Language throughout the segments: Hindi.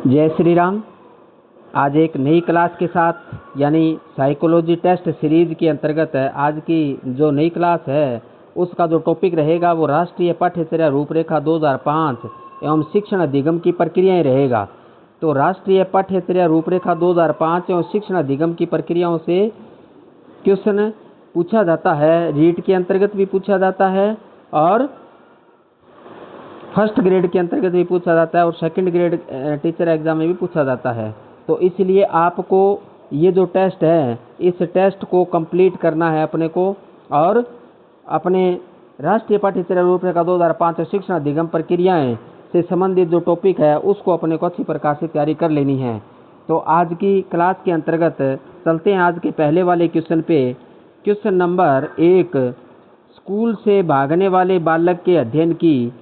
जय श्री राम। आज एक नई क्लास के साथ यानी साइकोलॉजी टेस्ट सीरीज के अंतर्गत आज की जो नई क्लास है उसका जो टॉपिक रहेगा वो राष्ट्रीय पाठ्यचर्या रूपरेखा 2005 एवं शिक्षण अधिगम की प्रक्रियाएं रहेगा। तो राष्ट्रीय पाठ्यचर्या रूपरेखा 2005 एवं शिक्षण अधिगम की प्रक्रियाओं से क्वेश्चन पूछा जाता है। रीट के अंतर्गत भी पूछा जाता है और फर्स्ट ग्रेड के अंतर्गत भी पूछा जाता है और सेकंड ग्रेड टीचर एग्जाम में भी पूछा जाता है। तो इसलिए आपको ये जो टेस्ट है इस टेस्ट को कंप्लीट करना है अपने को, और अपने राष्ट्रीय पाठ्यचर्या रूपरेखा 2005 शिक्षण अधिगम प्रक्रियाएं से संबंधित जो टॉपिक है उसको अपने को अच्छी प्रकार से तैयारी कर लेनी है। तो आज की क्लास के अंतर्गत चलते हैं आज के पहले वाले क्वेश्चन पे। क्वेश्चन नंबर 1, स्कूल से भागने वाले बालक के अध्ययन की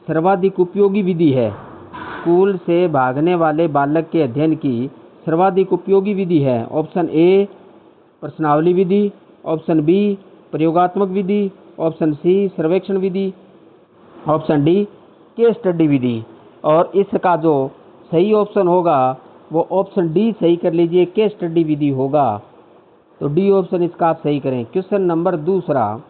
सर्वाधिक उपयोगी विधि है। स्कूल से भागने वाले बालक के अध्ययन की सर्वाधिक उपयोगी विधि है। ऑप्शन ए प्रश्नावली विधि, ऑप्शन बी प्रयोगात्मक विधि, ऑप्शन सी सर्वेक्षण विधि, ऑप्शन डी केस स्टडी विधि। और इसका जो सही ऑप्शन होगा वो ऑप्शन डी सही कर लीजिए, केस स्टडी विधि होगा। तो डी ऑप्शन इसका आप सही करें। क्वेश्चन नंबर 2,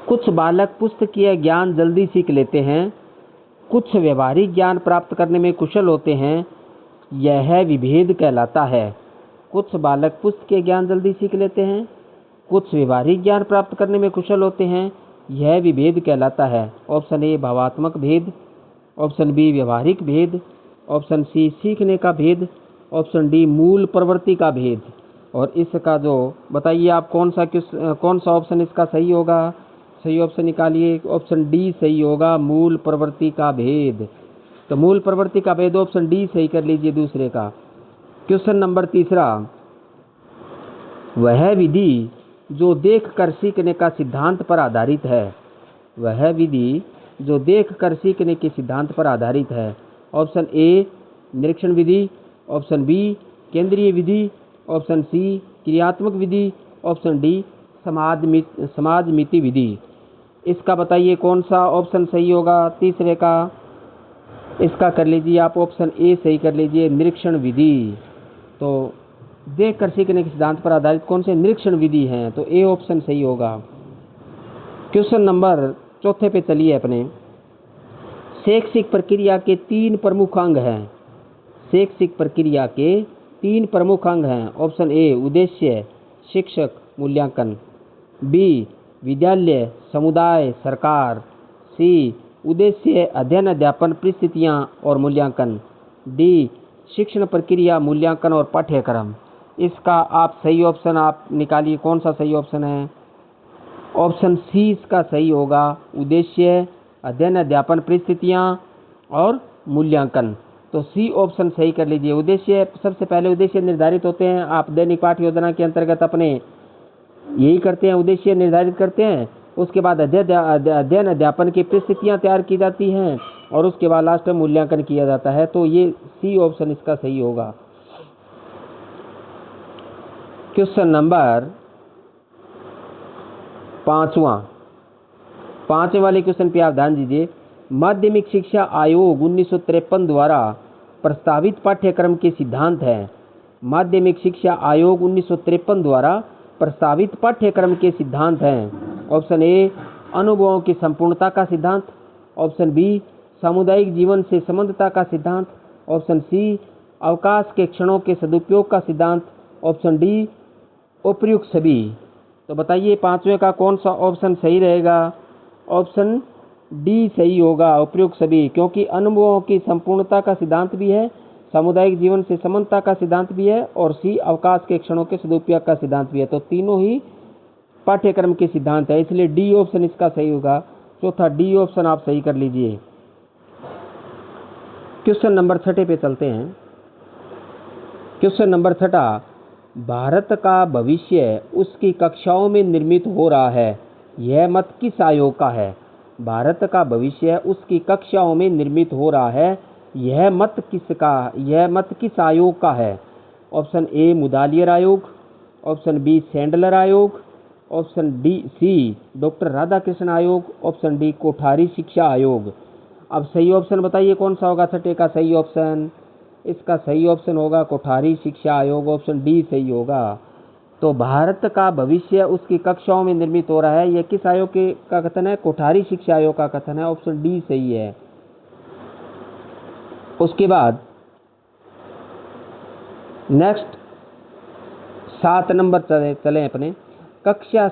कुछ बालक पुस्तकीय ज्ञान जल्दी सीख लेते हैं, कुछ व्यवहारिक ज्ञान प्राप्त करने में कुशल होते हैं, यह विभेद कहलाता है। कुछ बालक पुस्तकीय ज्ञान जल्दी सीख लेते हैं, कुछ व्यवहारिक ज्ञान प्राप्त करने में कुशल होते हैं, यह विभेद कहलाता है। ऑप्शन ए भावात्मक भेद, ऑप्शन बी व्यवहारिक भेद, ऑप्शन सी सीखने का भेद, ऑप्शन डी मूल प्रवृत्ति का भेद। और इसका जो बताइए आप कौन सा ऑप्शन इसका सही होगा। सही ऑप्शन निकालिए। ऑप्शन डी सही होगा, मूल प्रवृत्ति का भेद। तो मूल प्रवृत्ति का भेद ऑप्शन डी सही कर लीजिए दूसरे का। क्वेश्चन नंबर 3, वह विधि जो देखकर सीखने का सिद्धांत पर आधारित है। वह विधि जो देखकर सीखने के सिद्धांत पर आधारित है। ऑप्शन ए निरीक्षण विधि, ऑप्शन बी केंद्रीय विधि, ऑप्शन सी क्रियात्मक विधि, ऑप्शन डी समाज मिति विधि। इसका बताइए कौन सा ऑप्शन सही होगा तीसरे का। इसका कर लीजिए आप ऑप्शन ए सही कर लीजिए, निरीक्षण विधि। तो देख कर सीखने के सिद्धांत पर आधारित कौन से निरीक्षण विधि हैं, तो ए ऑप्शन सही होगा। क्वेश्चन नंबर 4 पे चलिए अपने। शैक्षिक प्रक्रिया के 3 प्रमुख अंग हैं। शैक्षिक प्रक्रिया के 3 प्रमुख अंग हैं। ऑप्शन ए उद्देश्य शिक्षक मूल्यांकन, बी विद्यालय समुदाय सरकार, सी उद्देश्य अध्ययन अध्यापन परिस्थितियां और मूल्यांकन, डी शिक्षण प्रक्रिया मूल्यांकन और पाठ्यक्रम। इसका आप सही ऑप्शन आप निकालिए, कौन सा सही ऑप्शन है। ऑप्शन सी इसका सही होगा, उद्देश्य अध्ययन अध्यापन परिस्थितियां और मूल्यांकन। तो सी ऑप्शन सही कर लीजिए। उद्देश्य, सबसे पहले उद्देश्य निर्धारित होते हैं। आप दैनिक पाठ्य योजना के अंतर्गत अपने यही करते हैं, उद्देश्य निर्धारित करते हैं। उसके बाद अध्ययन अध्यापन की परिस्थितियां तैयार की जाती हैं और उसके बाद लास्ट में मूल्यांकन किया जाता है। तो ये सी ऑप्शन इसका सही होगा। क्वेश्चन नंबर 5वें वाले क्वेश्चन पे आप ध्यान दीजिए। माध्यमिक शिक्षा आयोग 1953 द्वारा प्रस्तावित पाठ्यक्रम के सिद्धांत हैं। माध्यमिक शिक्षा आयोग 1953 द्वारा प्रस्तावित पाठ्यक्रम के सिद्धांत हैं। ऑप्शन ए अनुभवों की संपूर्णता का सिद्धांत, ऑप्शन बी सामुदायिक जीवन से संबंधता का सिद्धांत, ऑप्शन सी अवकाश के क्षणों के सदुपयोग का सिद्धांत, ऑप्शन डी उपर्युक्त सभी। तो बताइए 5वें का कौन सा ऑप्शन सही रहेगा। ऑप्शन डी सही होगा, उपर्युक्त सभी, क्योंकि अनुभवों की संपूर्णता का सिद्धांत भी है, सामुदायिक जीवन से संबंधता का सिद्धांत भी है और सी अवकाश के क्षणों के सदुपयोग का सिद्धांत भी है। तो तीनों ही पाठ्यक्रम के सिद्धांत है, इसलिए डी ऑप्शन इसका सही होगा। चौथा डी ऑप्शन आप सही कर लीजिए। क्वेश्चन नंबर 6 पे चलते हैं। क्वेश्चन नंबर 6, भारत का भविष्य उसकी कक्षाओं में निर्मित हो रहा है, यह मत किस आयोग का है। भारत का भविष्य उसकी कक्षाओं में निर्मित हो रहा है, यह मत किस आयोग का है। ऑप्शन ए मुदालियर आयोग, ऑप्शन बी सैंडलर आयोग, option D C doctor Radhakrishna आयोग, ऑप्शन डी कोठारी शिक्षा आयोग। अब सही ऑप्शन बताइए कौन सा होगा छठे का सही ऑप्शन। इसका सही ऑप्शन होगा कोठारी शिक्षा आयोग, ऑप्शन डी सही होगा। तो भारत का भविष्य उसकी कक्षाओं में निर्मित हो रहा है, यह किस आयोग का कथन है? कोठारी शिक्षा आयोग का कथन है, ऑप्शन डी सही है। उसके बाद नेक्स्ट 7 नंबर चले अपने। कक्षा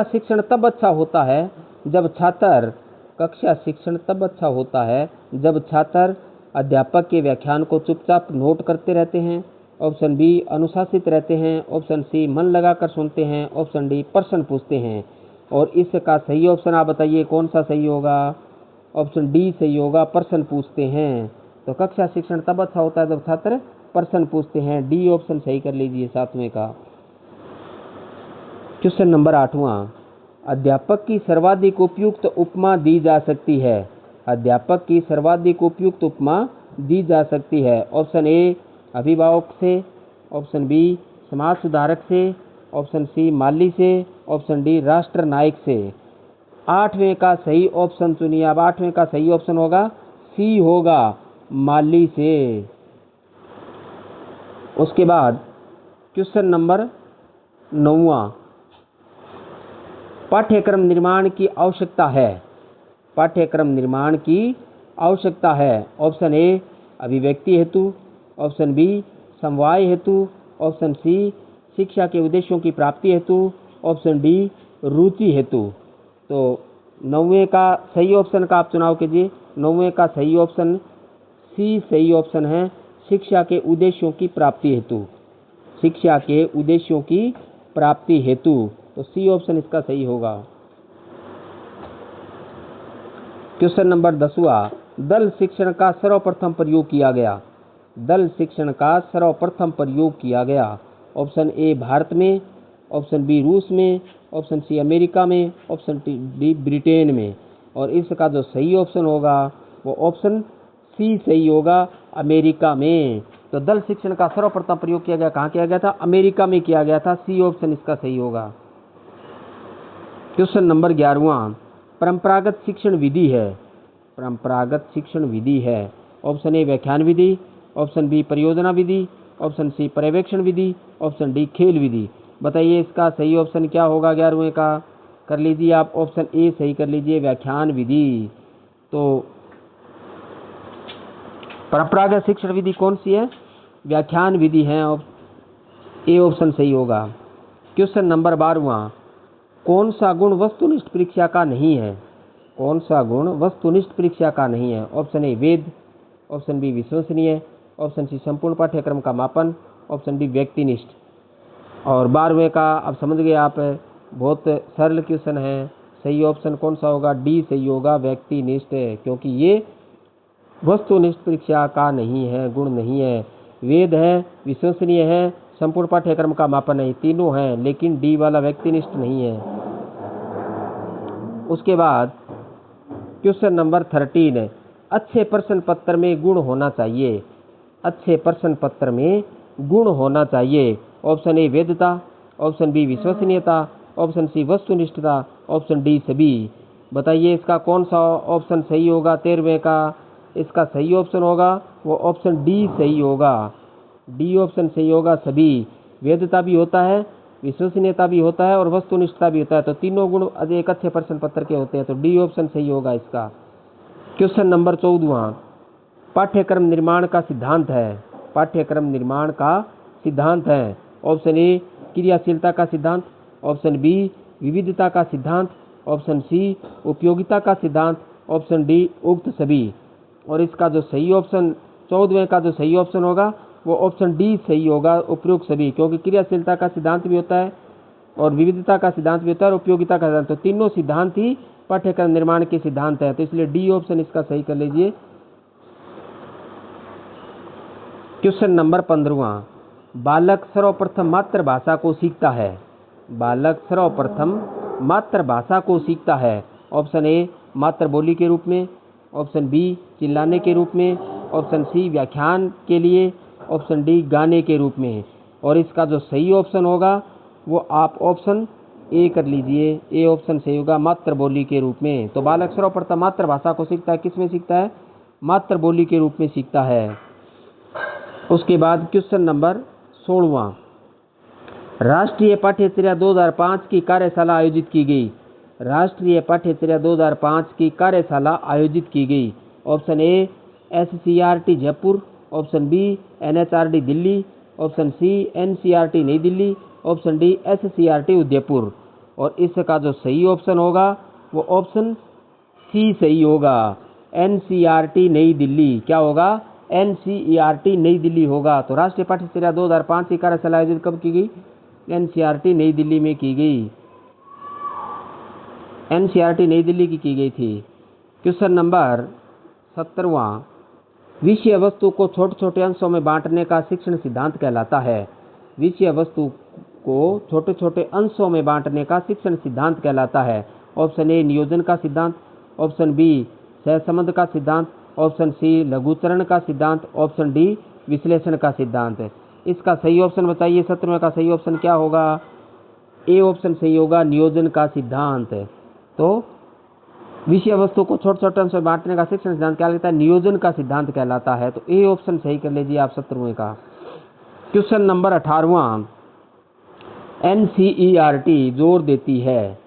शिक्षण तब अच्छा होता है जब छात्र अध्यापक के व्याख्यान को चुपचाप नोट करते रहते हैं, ऑप्शन बी अनुशासित रहते हैं, ऑप्शन सी मन लगाकर सुनते हैं, ऑप्शन डी प्रश्न पूछते हैं। और इसका सही ऑप्शन आप बताइए कौन सा सही होगा? ऑप्शन डी सही होगा, प्रश्न पूछते हैं। तो कक्षा शिक्षण तब अच्छा होता है जब छात्र प्रश्न पूछते हैं, डी ऑप्शन सही कर लीजिए 7वें का। क्वेश्चन नंबर 8वां, अध्यापक की सर्वाधिक उपयुक्त उपमा दी जा सकती है। अध्यापक की सर्वाधिक उपयुक्त उपमा दी जा सकती है। ऑप्शन ए अभिभावक से, ऑप्शन बी समाज सुधारक से, ऑप्शन सी माली से, ऑप्शन डी राष्ट्र नायक से। 8वें का सही ऑप्शन चुनिए। अब 8वें का सही ऑप्शन होगा सी होगा, माली से। उसके बाद क्वेश्चन नंबर 9वां, पाठ्यक्रम निर्माण की आवश्यकता है। पाठ्यक्रम निर्माण की आवश्यकता है। ऑप्शन ए अभिव्यक्ति हेतु, ऑप्शन बी समवाय हेतु, ऑप्शन सी शिक्षा के उद्देश्यों की प्राप्ति हेतु, ऑप्शन डी रुचि हेतु। तो 9वें का सही ऑप्शन का आप चुनाव कीजिए। 9वें का सही ऑप्शन सी सही ऑप्शन है, शिक्षा के उद्देश्यों की प्राप्ति हेतु। शिक्षा के उद्देश्यों की प्राप्ति हेतु, तो सी ऑप्शन इसका सही होगा। क्वेश्चन नंबर 10वां, दल शिक्षण का सर्वप्रथम प्रयोग किया गया। दल शिक्षण का सर्वप्रथम प्रयोग किया गया। ऑप्शन ए भारत में, ऑप्शन बी रूस में, ऑप्शन सी अमेरिका में, ऑप्शन डी ब्रिटेन में। और इसका जो सही ऑप्शन होगा वो ऑप्शन सी सही होगा, अमेरिका में। तो दल शिक्षण का सर्वप्रथम प्रयोग किया गया कहाँ किया गया था? अमेरिका में किया गया था। सी ऑप्शन इसका सही होगा। क्वेश्चन नंबर 11वां, परंपरागत शिक्षण विधि है। परंपरागत शिक्षण विधि है। ऑप्शन ए व्याख्यान विधि, ऑप्शन बी परियोजना विधि, ऑप्शन सी पर्यवेक्षण विधि, ऑप्शन डी खेल विधि। बताइए इसका सही ऑप्शन क्या होगा? 11वें का कर लीजिए आप, ऑप्शन ए सही कर लीजिए, व्याख्यान विधि। तो परंपरागत शिक्षण विधि कौन सी है? व्याख्यान विधि है, ए ऑप्शन सही होगा। क्वेश्चन नंबर 12वां, कौन सा गुण वस्तुनिष्ठ परीक्षा का नहीं है? कौन सा गुण वस्तुनिष्ठ परीक्षा का नहीं है? ऑप्शन ए वेद, ऑप्शन बी विश्वसनीय, ऑप्शन सी संपूर्ण पाठ्यक्रम का मापन, ऑप्शन डी व्यक्तिनिष्ठ। और 12वें का अब समझ गए आप, बहुत सरल क्वेश्चन है। सही ऑप्शन कौन सा होगा? डी सही होगा, व्यक्तिनिष्ठ, क्योंकि ये वस्तुनिष्ठ परीक्षा का नहीं है, गुण नहीं है। वेद है, विश्वसनीय है, संपूर्ण पाठ्यक्रम का मापन है, तीनों हैं, लेकिन डी वाला व्यक्तिनिष्ठ नहीं है। उसके बाद क्वेश्चन नंबर 13, अच्छे प्रश्न पत्र में गुण होना चाहिए। अच्छे प्रश्न पत्र में गुण होना चाहिए। ऑप्शन ए वैधता, ऑप्शन बी विश्वसनीयता, ऑप्शन सी वस्तुनिष्ठता, ऑप्शन डी सभी। बताइए इसका कौन सा ऑप्शन सही होगा? 13वें का इसका सही ऑप्शन होगा वो ऑप्शन डी सही होगा। डी ऑप्शन सही होगा, सभी। वैधता भी होता है, विश्वसनीयता भी होता है और वस्तुनिष्ठता भी होता है, तो तीनों गुण एक अच्छे प्रश्न पत्र के होते हैं, तो डी ऑप्शन सही होगा इसका। क्वेश्चन नंबर 14वां, पाठ्यक्रम निर्माण का सिद्धांत है। पाठ्यक्रम निर्माण का सिद्धांत है। ऑप्शन ए क्रियाशीलता का सिद्धांत, ऑप्शन बी विविधता का सिद्धांत, ऑप्शन सी उपयोगिता का सिद्धांत, ऑप्शन डी उक्त सभी। और इसका जो सही ऑप्शन 14वें का जो सही ऑप्शन होगा वो ऑप्शन डी सही होगा, उपयुक्त सभी, क्योंकि क्रियाशीलता का सिद्धांत भी होता है और विविधता का सिद्धांत भी होता है और उपयोगिता का सिद्धांत, तो तीनों सिद्धांत ही पाठ्यक्रम निर्माण के सिद्धांत है, तो इसलिए डी ऑप्शन इसका सही कर लीजिए। क्वेश्चन नंबर 15वां, बालक सर्वप्रथम मातृभाषा को सीखता है। बालक सर्वप्रथम मातृभाषा को सीखता है। ऑप्शन ए मातृबोली के रूप में, ऑप्शन बी चिल्लाने के रूप में, ऑप्शन सी व्याख्यान के लिए, ऑप्शन डी गाने के रूप में। और इसका जो सही ऑप्शन होगा वो आप ऑप्शन ए कर लीजिए, ए ऑप्शन सही होगा मातृबोली के रूप में। तो बालक सर्वप्रथम मातृभाषा को सीखता है, किस में सीखता है? मातृबोली के रूप में सीखता है। उसके बाद क्वेश्चन नंबर 16वां, राष्ट्रीय पाठ्यचर्या 2005 की कार्यशाला आयोजित की गई। राष्ट्रीय पाठ्यचर्या 2005 की कार्यशाला आयोजित की गई। Option A SCERT Jaipur, option B NHRD Delhi, option C NCERT New Delhi, option D SCERT Udaipur. और इसका जो सही ऑप्शन होगा वो ऑप्शन सी सही होगा, NCERT नई दिल्ली। क्या होगा? NCERT नई दिल्ली होगा। तो राष्ट्रीय पाठ्यचर्या 2005 की कार्यशाला आयोजित कब की गई? NCERT नई दिल्ली में की गई। NCERT नई दिल्ली की गई थी। क्वेश्चन नंबर 17वां, विषय वस्तु को छोटे छोटे अंशों में बांटने का शिक्षण सिद्धांत कहलाता है। विषय वस्तु को छोटे छोटे अंशों में बांटने का शिक्षण सिद्धांत कहलाता है। ऑप्शन ए नियोजन का सिद्धांत, ऑप्शन बी सहसंबंध का सिद्धांत, ऑप्शन सी लघुचरण का सिद्धांत, ऑप्शन डी विश्लेषण का सिद्धांत। इसका सही ऑप्शन बताइए। 17वें का सही ऑप्शन क्या होगा? ए ऑप्शन सही होगा, नियोजन का सिद्धांत। तो विषय वस्तु को छोटे छोटे अंशों में बांटने का शिक्षण सिद्धांत क्या कहलाता है? नियोजन का सिद्धांत कहलाता है। तो ए ऑप्शन सही कर लीजिए आप 17वें का। क्वेश्चन नंबर 18वां, NCERT जोर देती है।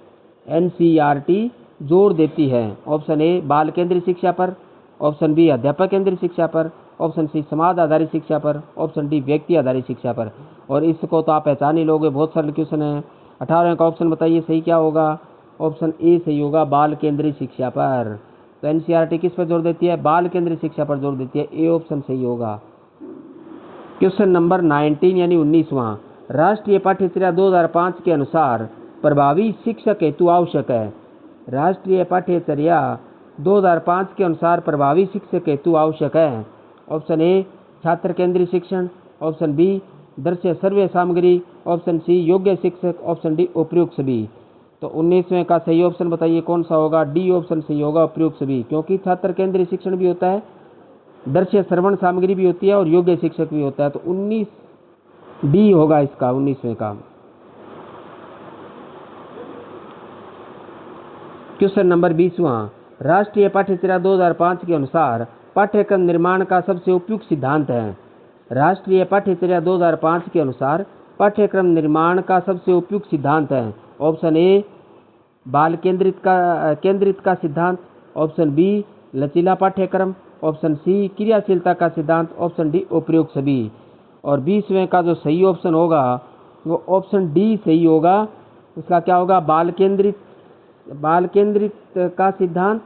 NCERT जोर देती है। ऑप्शन ए बाल केंद्रीय शिक्षा पर, ऑप्शन बी अध्यापक केंद्रीय शिक्षा पर, ऑप्शन सी समाज आधारित शिक्षा पर, ऑप्शन डी व्यक्ति आधारित शिक्षा पर। और इसको तो आप पहचान ही लोगे, बहुत सरल क्वेश्चन है। 18वें का ऑप्शन बताइए सही क्या होगा? ऑप्शन ए सही होगा, बाल केंद्रीय शिक्षा पर। तो NCERT किस पर जोर देती है? बाल केंद्रीय शिक्षा पर जोर देती है। ए ऑप्शन सही होगा। क्वेश्चन नंबर 19 यानी 19वां, राष्ट्रीय पाठ्यचर्या 2005 के अनुसार प्रभावी शिक्षक हेतु आवश्यक है। राष्ट्रीय पाठ्यचर्या 2005 के अनुसार प्रभावी शिक्षक हेतु आवश्यक है। ऑप्शन ए छात्र केंद्रीय शिक्षण, ऑप्शन बी दृश्य सर्वे सामग्री, ऑप्शन सी योग्य शिक्षक, ऑप्शन डी उपयुक्त सभी। तो 19वें का सही ऑप्शन बताइए कौन सा होगा? डी ऑप्शन सही होगा, उपयुक्त सभी। क्योंकि छात्र केंद्रीय शिक्षण भी होता है, दृश्य श्रवण सामग्री भी होती है और योग्य शिक्षक भी होता है। तो 19 डी होगा इसका 19वें का। क्वेश्चन नंबर 20वां, राष्ट्रीय पाठ्यचर्या 2005 के अनुसार पाठ्यक्रम निर्माण का सबसे उपयुक्त सिद्धांत है। राष्ट्रीय पाठ्यचर्या 2005 के अनुसार पाठ्यक्रम निर्माण का सबसे उपयुक्त सिद्धांत है। ऑप्शन ए बाल केंद्रित का सिद्धांत, ऑप्शन बी लचीला पाठ्यक्रम, ऑप्शन सी क्रियाशीलता का सिद्धांत, ऑप्शन डी उपयुक्त सभी। और 20वें का जो सही ऑप्शन होगा वो ऑप्शन डी सही होगा। इसका क्या होगा? बाल केंद्रित का सिद्धांत,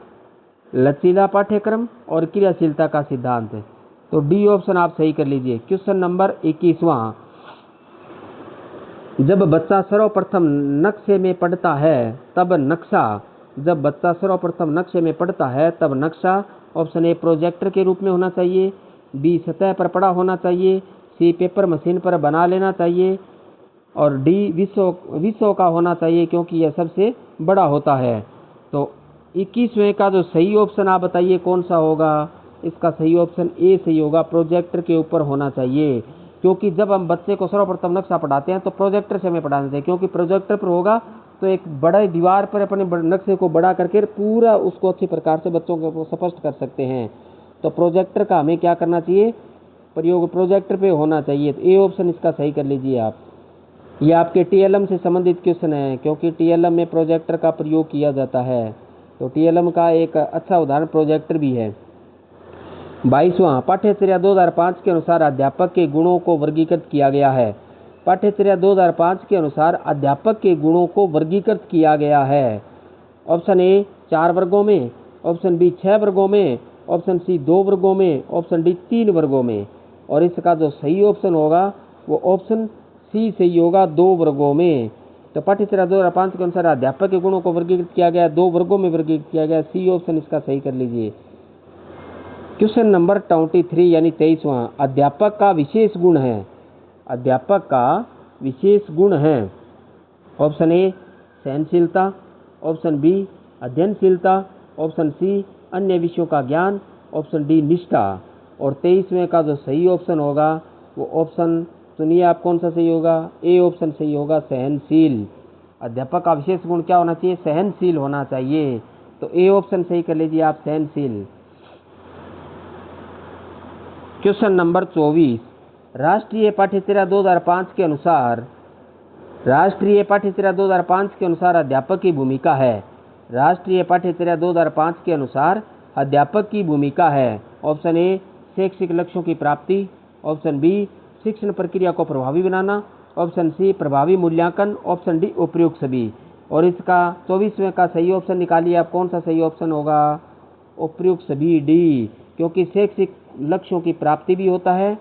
लचीला पाठ्यक्रम और क्रियाशीलता का सिद्धांत। तो डी ऑप्शन आप सही कर लीजिए। क्वेश्चन नंबर 21वां, जब बच्चा सर्वप्रथम नक्शे में पढ़ता है तब नक्शा, जब बच्चा सर्वप्रथम नक्शे में पढ़ता है तब नक्शा ऑप्शन ए प्रोजेक्टर के रूप में होना चाहिए, बी सतह पर पड़ा होना चाहिए, सी पेपर मशीन पर बना लेना चाहिए और डी विश्व का होना चाहिए क्योंकि यह सबसे बड़ा होता है। तो 21वें का जो सही ऑप्शन आप बताइए कौन सा होगा? इसका सही ऑप्शन ए सही होगा, प्रोजेक्टर के ऊपर होना चाहिए। क्योंकि जब हम बच्चे को सर्वप्रथम नक्शा पढ़ाते हैं तो प्रोजेक्टर से हमें पढ़ाना चाहिए, क्योंकि प्रोजेक्टर पर होगा तो एक बड़े दीवार पर अपने नक्शे को बड़ा करके पूरा उसको अच्छी प्रकार से बच्चों को स्पष्ट कर सकते हैं। तो प्रोजेक्टर का हमें क्या करना चाहिए? प्रयोग प्रोजेक्टर पे होना चाहिए। तो ए ऑप्शन इसका सही कर लीजिए आप। ये आपके TLM से संबंधित क्वेश्चन है क्योंकि TLM में प्रोजेक्टर का प्रयोग किया जाता है। तो TLM का एक अच्छा उदाहरण प्रोजेक्टर भी है। 22वां, पाठ्यचर्या 2005 के अनुसार अध्यापक के गुणों को वर्गीकृत किया गया है। पाठ्यचर्या 2005 के अनुसार अध्यापक के गुणों को वर्गीकृत किया गया है। ऑप्शन ए 4 वर्गों में, ऑप्शन बी 6 वर्गों में, ऑप्शन सी 2 वर्गों में, ऑप्शन डी 3 वर्गों में। और इसका जो सही ऑप्शन होगा वो ऑप्शन सी सही होगा, 2 वर्गों में। तो पाठ्यचर्या 2005 के अनुसार अध्यापक के गुणों को वर्गीकृत किया गया, 2 वर्गों में वर्गीकृत किया गया। सी ऑप्शन इसका सही कर लीजिए। क्वेश्चन नंबर 23 यानी 23वां, अध्यापक का विशेष गुण है। अध्यापक का विशेष गुण है। ऑप्शन ए सहनशीलता, ऑप्शन बी अध्ययनशीलता, ऑप्शन सी अन्य विषयों का ज्ञान, ऑप्शन डी निष्ठा। और 23वें का जो सही ऑप्शन होगा वो ऑप्शन सुनिए आप कौन सा सही होगा? ए ऑप्शन सही होगा, सहनशील। अध्यापक का विशेष गुण क्या होना चाहिए? सहनशील होना चाहिए। तो ए ऑप्शन सही कर लीजिए आप, सहनशील। क्वेश्चन नंबर 24, राष्ट्रीय पाठ्यचर्या 2005 के अनुसार अध्यापक की भूमिका है। राष्ट्रीय पाठ्यचर्या 2005 के अनुसार अध्यापक की भूमिका है। ऑप्शन ए, शैक्षिक लक्ष्यों की प्राप्ति। ऑप्शन बी, शिक्षण प्रक्रिया को प्रभावी बनाना। ऑप्शन सी, प्रभावी मूल्यांकन। ऑप्शन डी, उपयुक्त सभी। और इसका 24वें का सही ऑप्शन निकालिए आप, कौन सा सही ऑप्शन होगा? उपयुक्त सभी, डी। क्योंकि शैक्षिक लक्ष्यों की प्राप्ति भी होता है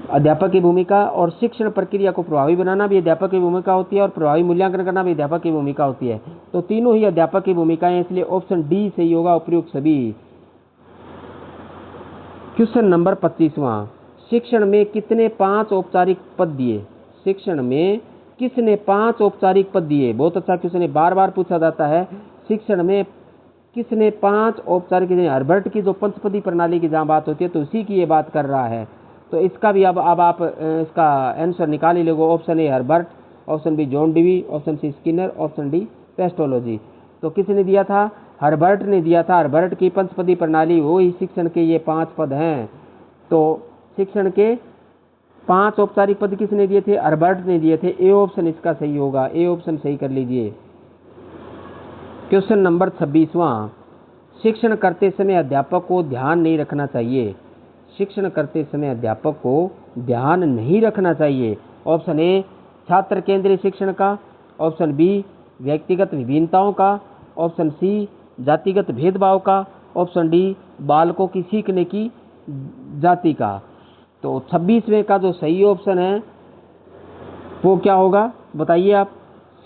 अध्यापक की भूमिका, और शिक्षण प्रक्रिया को प्रभावी बनाना भी अध्यापक की भूमिका होती है, और प्रभावी मूल्यांकन करना भी अध्यापक की भूमिका होती है। तो तीनों ही अध्यापक की भूमिकाएं, इसलिए ऑप्शन डी सही होगा, उपयुक्त सभी। क्वेश्चन नंबर 25वां, शिक्षण में कितने 5 औपचारिक पद दिए? शिक्षण में किसने 5 औपचारिक पद दिए? बहुत अच्छा क्वेश्चन है, बार बार पूछा जाता है। शिक्षण में किसने 5 औपचारिक? हर्बर्ट की जो पंचपदी प्रणाली की जहाँ बात होती है, तो उसी की ये बात कर रहा है। तो इसका भी अब आप इसका आंसर निकाल ही लोगे। Option A Herbert, option B John Dewey, option C Skinner, option D Pestalozzi. तो किसने दिया था? हर्बर्ट ने दिया था। हर्बर्ट की पंचपदी प्रणाली, वो ही शिक्षण के ये 5 पद हैं। तो शिक्षण के 5 औपचारिक पद किसने दिए थे? हर्बर्ट ने दिए थे। ए ऑप्शन इसका सही होगा, ए ऑप्शन सही कर लीजिए। क्वेश्चन नंबर 26वां, शिक्षण करते समय अध्यापक को ध्यान नहीं रखना चाहिए। शिक्षण करते समय अध्यापक को ध्यान नहीं रखना चाहिए। ऑप्शन ए, छात्र केंद्रीय शिक्षण का। ऑप्शन बी, व्यक्तिगत विभिन्नताओं का। ऑप्शन सी, जातिगत भेदभाव का। ऑप्शन डी, बालकों की सीखने की जाति का। तो 26वें का जो सही ऑप्शन है वो क्या होगा बताइए आप?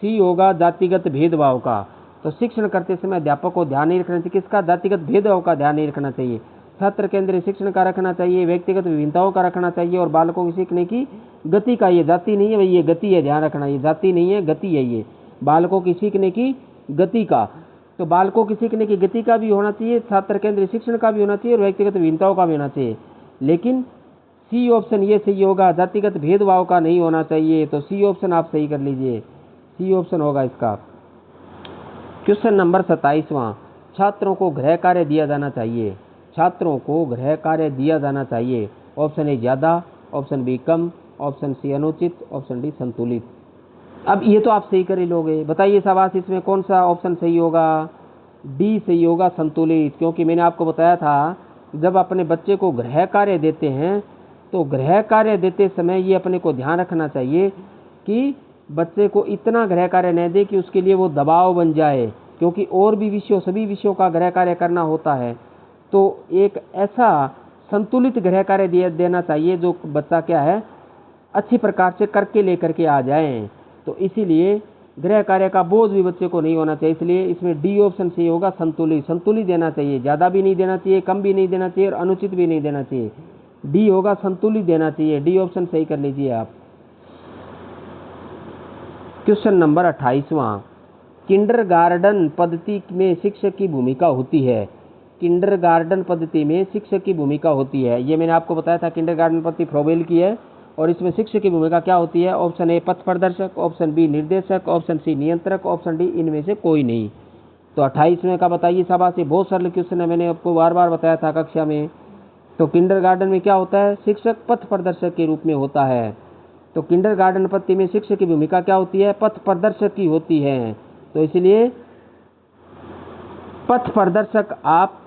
सी होगा, जातिगत भेदभाव का। तो शिक्षण करते समय अध्यापक को ध्यान नहीं रखना चाहिए। किसका? जातिगत भेदभाव का ध्यान नहीं रखना चाहिए। छात्र केंद्रीय शिक्षण का रखना चाहिए, व्यक्तिगत विभिन्नताओं का रखना चाहिए, और बालकों की सीखने की गति का। ये जाति नहीं है भाई, ये गति है, ध्यान रखना, ये जाति नहीं है, गति है। ये बालकों की सीखने की गति का। तो बालकों की सीखने की गति का भी होना चाहिए, छात्र केंद्रीय शिक्षण का भी होना चाहिए, और व्यक्तिगत विभिन्नताओं का भी होना चाहिए। लेकिन सी ऑप्शन ये सही होगा, जातिगत भेदभाव का नहीं होना चाहिए। तो सी ऑप्शन आप सही कर लीजिए, सी ऑप्शन होगा इसका। क्वेश्चन नंबर 27वां, छात्रों को गृह कार्य दिया जाना चाहिए। छात्रों को गृह कार्य दिया जाना चाहिए। ऑप्शन ए ज़्यादा, ऑप्शन बी कम, ऑप्शन सी अनुचित, ऑप्शन डी संतुलित। अब ये तो आप सही कर ही लोगे, बताइए शाबाश, इसमें कौन सा ऑप्शन सही होगा? डी सही होगा, संतुलित। क्योंकि मैंने आपको बताया था, जब अपने बच्चे को गृह कार्य देते हैं तो गृह कार्य देते समय ये अपने को ध्यान रखना चाहिए कि बच्चे को इतना गृह कार्य न दे कि उसके लिए वो दबाव बन जाए, क्योंकि और भी विषयों, सभी विषयों का गृह कार्य करना होता है। तो एक ऐसा संतुलित गृह कार्य देना चाहिए जो बच्चा क्या है, अच्छी प्रकार से करके लेकर के आ जाए। तो इसीलिए गृह कार्य का बोझ भी बच्चे को नहीं होना चाहिए। इसलिए इसमें डी ऑप्शन सही होगा, संतुलित। संतुलित देना चाहिए, ज़्यादा भी नहीं देना चाहिए, कम भी नहीं देना चाहिए, और अनुचित भी नहीं देना चाहिए। डी होगा, संतुलित देना चाहिए। डी ऑप्शन सही कर लीजिए आप। क्वेश्चन नंबर 28वां, किंडरगार्टन पद्धति में शिक्षक की भूमिका होती है। किंडरगार्टन पद्धति में शिक्षक की भूमिका होती है। ये मैंने आपको बताया था, किंडरगार्टन पद्धति फ्रोबेल की है, और इसमें शिक्षक की भूमिका क्या होती है? ऑप्शन ए पथ प्रदर्शक, ऑप्शन बी निर्देशक, ऑप्शन सी नियंत्रक, ऑप्शन डी इनमें से कोई नहीं। तो 28वें का बताइए शाबाश, ये बहुत सरल क्वेश्चन है, मैंने आपको बार बार बताया था कक्षा में। तो किंडरगार्टन में क्या होता है? शिक्षक पथ प्रदर्शक के रूप में होता है। तो किंडरगार्टन पद्धति में शिक्षक की भूमिका क्या होती है? पथ प्रदर्शक की होती है। तो इसलिए पथ प्रदर्शक आप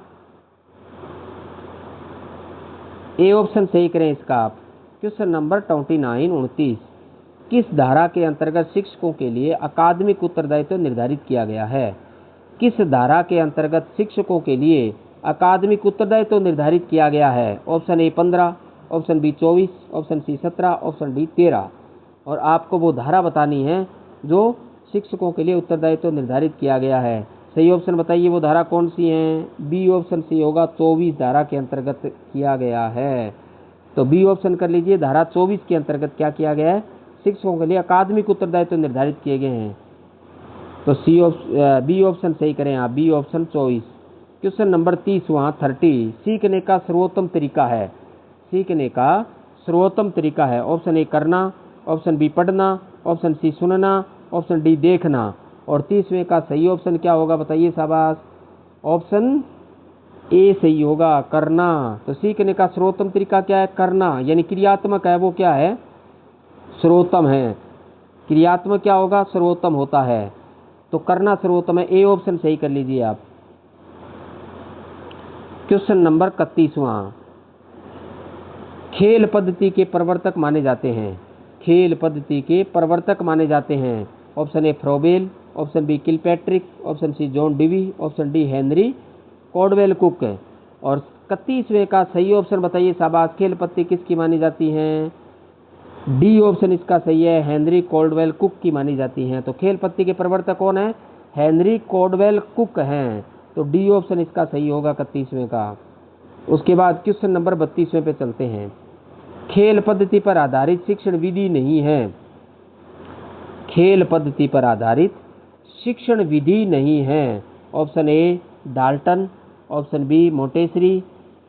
ए ऑप्शन सही करें इसका आप। क्वेश्चन नंबर 29 किस धारा के अंतर्गत शिक्षकों के लिए अकादमिक उत्तरदायित्व निर्धारित किया गया है? किस धारा के अंतर्गत शिक्षकों के लिए अकादमिक उत्तरदायित्व निर्धारित किया गया है? Option A 15, option B 24, option C 17, option D 13। और आपको वो धारा बतानी है जो शिक्षकों के लिए उत्तरदायित्व निर्धारित किया गया है। सही ऑप्शन बताइए, वो धारा कौन सी है? बी ऑप्शन सी होगा, 24 धारा के अंतर्गत किया गया है। तो बी ऑप्शन कर लीजिए, धारा 24 के अंतर्गत क्या किया गया है? शिक्षकों के लिए अकादमिक उत्तरदायित्व निर्धारित किए गए हैं। तो बी ऑप्शन सही करें आप, बी ऑप्शन 24। क्वेश्चन नंबर 30 सीखने का सर्वोत्तम तरीका है। सीखने का सर्वोत्तम तरीका है। ऑप्शन ए करना, ऑप्शन बी पढ़ना, ऑप्शन सी सुनना, ऑप्शन डी देखना। और 30वें का सही ऑप्शन क्या होगा बताइए शाबाश। ऑप्शन ए सही होगा, करना। तो सीखने का सर्वोत्तम तरीका क्या है? करना, यानी क्रियात्मक है वो क्या है? सर्वोत्तम है। क्रियात्मक क्या होगा? सर्वोत्तम होता है। तो करना सर्वोत्तम है, ए ऑप्शन सही कर लीजिए आप। क्वेश्चन नंबर 31वां, खेल पद्धति के प्रवर्तक माने जाते हैं। खेल पद्धति के प्रवर्तक माने जाते हैं। Option A Froebel, option B Kilpatrick, option C John Dewey, option D Henry Caldwell Cook. और 31वें का सही ऑप्शन बताइए शाबाश। खेल पद्धति किसकी मानी जाती है? डी ऑप्शन इसका सही है, हेनरी कॉल्डवेल कुक की मानी जाती हैं। तो खेल पद्धति के प्रवर्तक कौन है? हेनरी कॉल्डवेल कुक हैं। तो डी ऑप्शन इसका सही होगा 31वें का। उसके बाद क्वेश्चन नंबर 32वें पे चलते हैं। खेल पद्धति पर आधारित शिक्षण विधि नहीं है। खेल पद्धति पर आधारित शिक्षण विधि नहीं है। Option A Dalton, option B Montessori,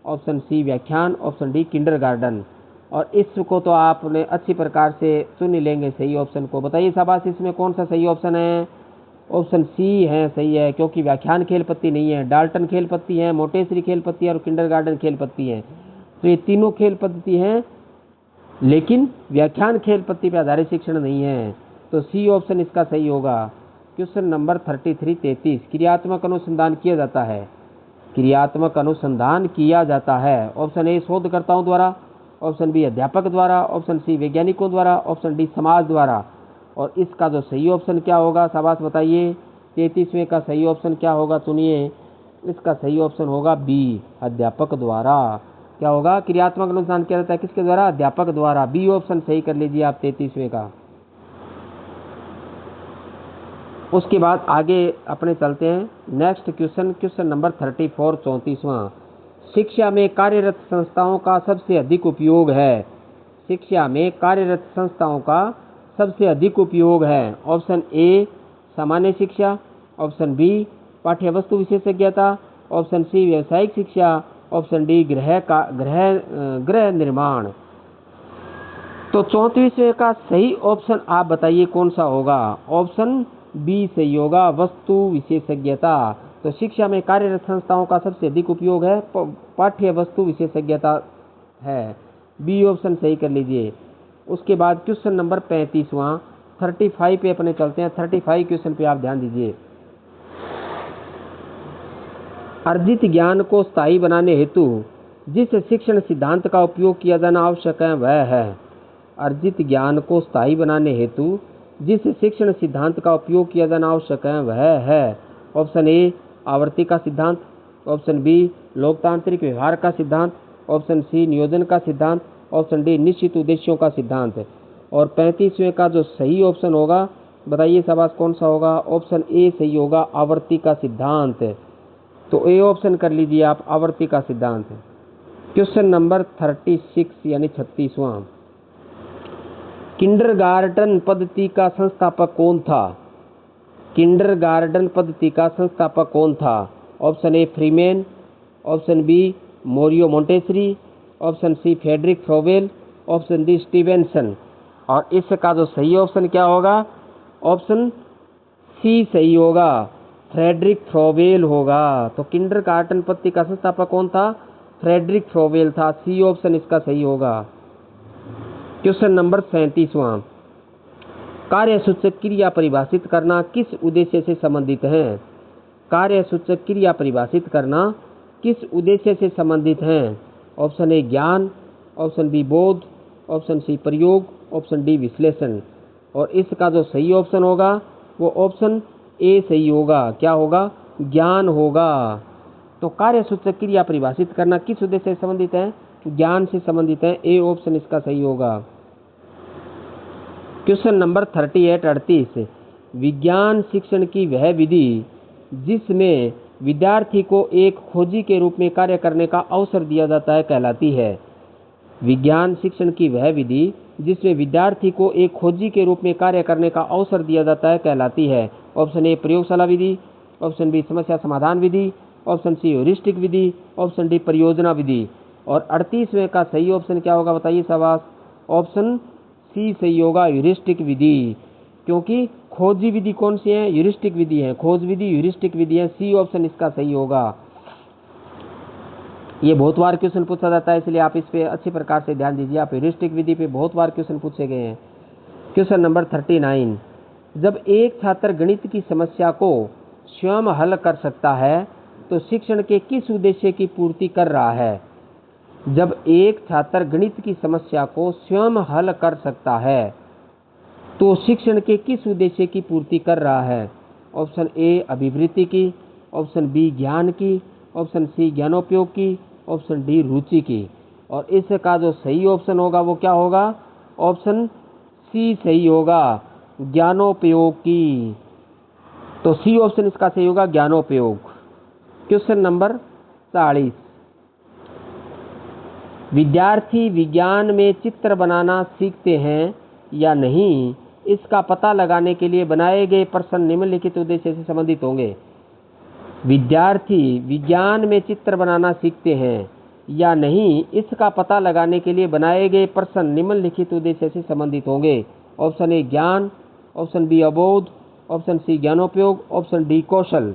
option C व्याख्यान, ऑप्शन डी किंडरगार्टन। और इसको तो आपने अच्छी प्रकार से सुन लेंगे सही ऑप्शन को। बताइए शाबाश, इसमें कौन सा सही ऑप्शन है? ऑप्शन सी है, सही है, क्योंकि व्याख्यान खेल पद्धति नहीं है, डाल्टन खेल पद्धति है, मोंटेसरी खेल पद्धति है और किंडरगार्टन खेल पद्धति है। तो ये तीनों खेल पद्धति हैं, लेकिन व्याख्यान खेल पद्धति पर आधारित शिक्षण नहीं है। तो सी ऑप्शन इसका सही होगा। क्वेश्चन नंबर 33 क्रियात्मक अनुसंधान किया जाता है। क्रियात्मक अनुसंधान किया जाता है। ऑप्शन ए शोधकर्ताओं द्वारा, ऑप्शन बी अध्यापक द्वारा, ऑप्शन सी वैज्ञानिकों द्वारा, ऑप्शन डी समाज द्वारा। और इसका जो सही ऑप्शन क्या होगा शाबाश बताइए। 33वें का सही ऑप्शन क्या होगा सुनिए। इसका सही ऑप्शन होगा बी, अध्यापक द्वारा। क्या होगा? क्रियात्मक अनुसंधान किया जाता है किसके द्वारा? अध्यापक द्वारा। बी ऑप्शन सही कर लीजिए आप 33वें का। उसके बाद आगे अपने चलते हैं नेक्स्ट क्वेश्चन नंबर 34 34वां, शिक्षा में कार्यरत संस्थाओं का सबसे अधिक उपयोग है। शिक्षा में कार्यरत संस्थाओं का सबसे अधिक उपयोग है। ऑप्शन ए सामान्य शिक्षा, ऑप्शन बी पाठ्य वस्तु विशेषज्ञता, ऑप्शन सी व्यावसायिक शिक्षा, ऑप्शन डी गृह निर्माण। तो 34वें का सही ऑप्शन आप बताइए कौन सा होगा। ऑप्शन बी सही होगा, वस्तु विशेषज्ञता। तो शिक्षा में कार्यरत संस्थाओं का सबसे अधिक उपयोग है पाठ्य वस्तु विशेषज्ञता है। बी ऑप्शन सही कर लीजिए। उसके बाद क्वेश्चन नंबर 35वां 35 पे अपने चलते हैं। 35 क्वेश्चन पे आप ध्यान दीजिए। अर्जित ज्ञान को स्थायी बनाने हेतु जिस शिक्षण सिद्धांत का उपयोग किया जाना आवश्यक है वह है। अर्जित ज्ञान को स्थायी बनाने हेतु जिस शिक्षण सिद्धांत का उपयोग किया जाना आवश्यक है वह है। ऑप्शन ए आवर्ती का सिद्धांत, ऑप्शन बी लोकतांत्रिक व्यवहार का सिद्धांत, ऑप्शन सी नियोजन का सिद्धांत, ऑप्शन डी निश्चित उद्देश्यों का सिद्धांत। और 35वें का जो सही ऑप्शन होगा बताइए शाबाश कौन सा होगा। ऑप्शन ए सही होगा, आवर्ती का सिद्धांत। तो ए ऑप्शन कर लीजिए आप, आवर्ती का सिद्धांत। क्वेश्चन नंबर 36 यानी 36वां, किंडरगार्टन पद्धति का संस्थापक कौन था? किंडरगार्टन पद्धति का संस्थापक कौन था? Option A Freeman, option B Maria Montessori, option C Friedrich Froebel, option D Stevenson. और इसका जो सही ऑप्शन क्या होगा? ऑप्शन सी सही होगा, फ्रेडरिक फ्रोबेल होगा। तो किंडरगार्टन पद्धति का संस्थापक कौन था? फ्रेडरिक फ्रोबेल था। सी ऑप्शन इसका सही होगा। क्वेश्चन नंबर 37वां, कार्यसूचक क्रिया परिभाषित करना किस उद्देश्य से संबंधित है? कार्यसूचक क्रिया परिभाषित करना किस उद्देश्य से संबंधित है? ऑप्शन ए ज्ञान, ऑप्शन बी बोध, ऑप्शन सी प्रयोग, ऑप्शन डी विश्लेषण। और इसका जो सही ऑप्शन होगा वो ऑप्शन ए सही होगा। क्या होगा? ज्ञान होगा। तो कार्यसूचक क्रिया परिभाषित करना किस उद्देश्य से संबंधित है? ज्ञान से संबंधित है। ए ऑप्शन इसका सही होगा। क्वेश्चन नंबर 38 विज्ञान शिक्षण की वह विधि जिसमें विद्यार्थी को एक खोजी के रूप में कार्य करने का अवसर दिया जाता है कहलाती है। विज्ञान शिक्षण की वह विधि जिसमें विद्यार्थी को एक खोजी के रूप में कार्य करने का अवसर दिया जाता है कहलाती है। ऑप्शन ए प्रयोगशाला विधि, ऑप्शन बी समस्या समाधान विधि, ऑप्शन सी ह्यूरिस्टिक विधि, ऑप्शन डी परियोजना विधि। और 38वें का सही ऑप्शन क्या होगा बताइए शाबाश। ऑप्शन सी सही होगा, ह्यूरिस्टिक विधि। क्योंकि खोजी विधि कौन सी है? ह्यूरिस्टिक विधि है। खोज विधि ह्यूरिस्टिक विधि है। सी ऑप्शन इसका सही होगा। ये बहुत बार क्वेश्चन पूछा जाता है, इसलिए आप इस पे अच्छी प्रकार से ध्यान दीजिए। आप ह्यूरिस्टिक विधि पे बहुत बार क्वेश्चन पूछे गए हैं। क्वेश्चन नंबर 39, जब एक छात्र गणित की समस्या को स्वयं हल कर सकता है तो शिक्षण के किस उद्देश्य की पूर्ति कर रहा है? जब एक छात्र गणित की समस्या को स्वयं हल कर सकता है तो शिक्षण के किस उद्देश्य की पूर्ति कर रहा है? ऑप्शन ए अभिवृत्ति की, ऑप्शन बी ज्ञान की, ऑप्शन सी ज्ञानोपयोग की, ऑप्शन डी रुचि की। और इसका जो सही ऑप्शन होगा वो क्या होगा? ऑप्शन सी सही होगा, ज्ञानोपयोग की। तो सी ऑप्शन इसका सही होगा, ज्ञानोपयोग। क्वेश्चन नंबर 40, विद्यार्थी विज्ञान में चित्र बनाना सीखते हैं या नहीं, इसका पता लगाने के लिए बनाए गए प्रश्न निम्नलिखित उद्देश्य से संबंधित होंगे। विद्यार्थी विज्ञान में चित्र बनाना सीखते हैं या नहीं, इसका पता लगाने के लिए बनाए गए प्रश्न निम्नलिखित उद्देश्य से संबंधित होंगे। ऑप्शन ए ज्ञान, ऑप्शन बी अबोध, ऑप्शन सी ज्ञानोपयोग, ऑप्शन डी कौशल।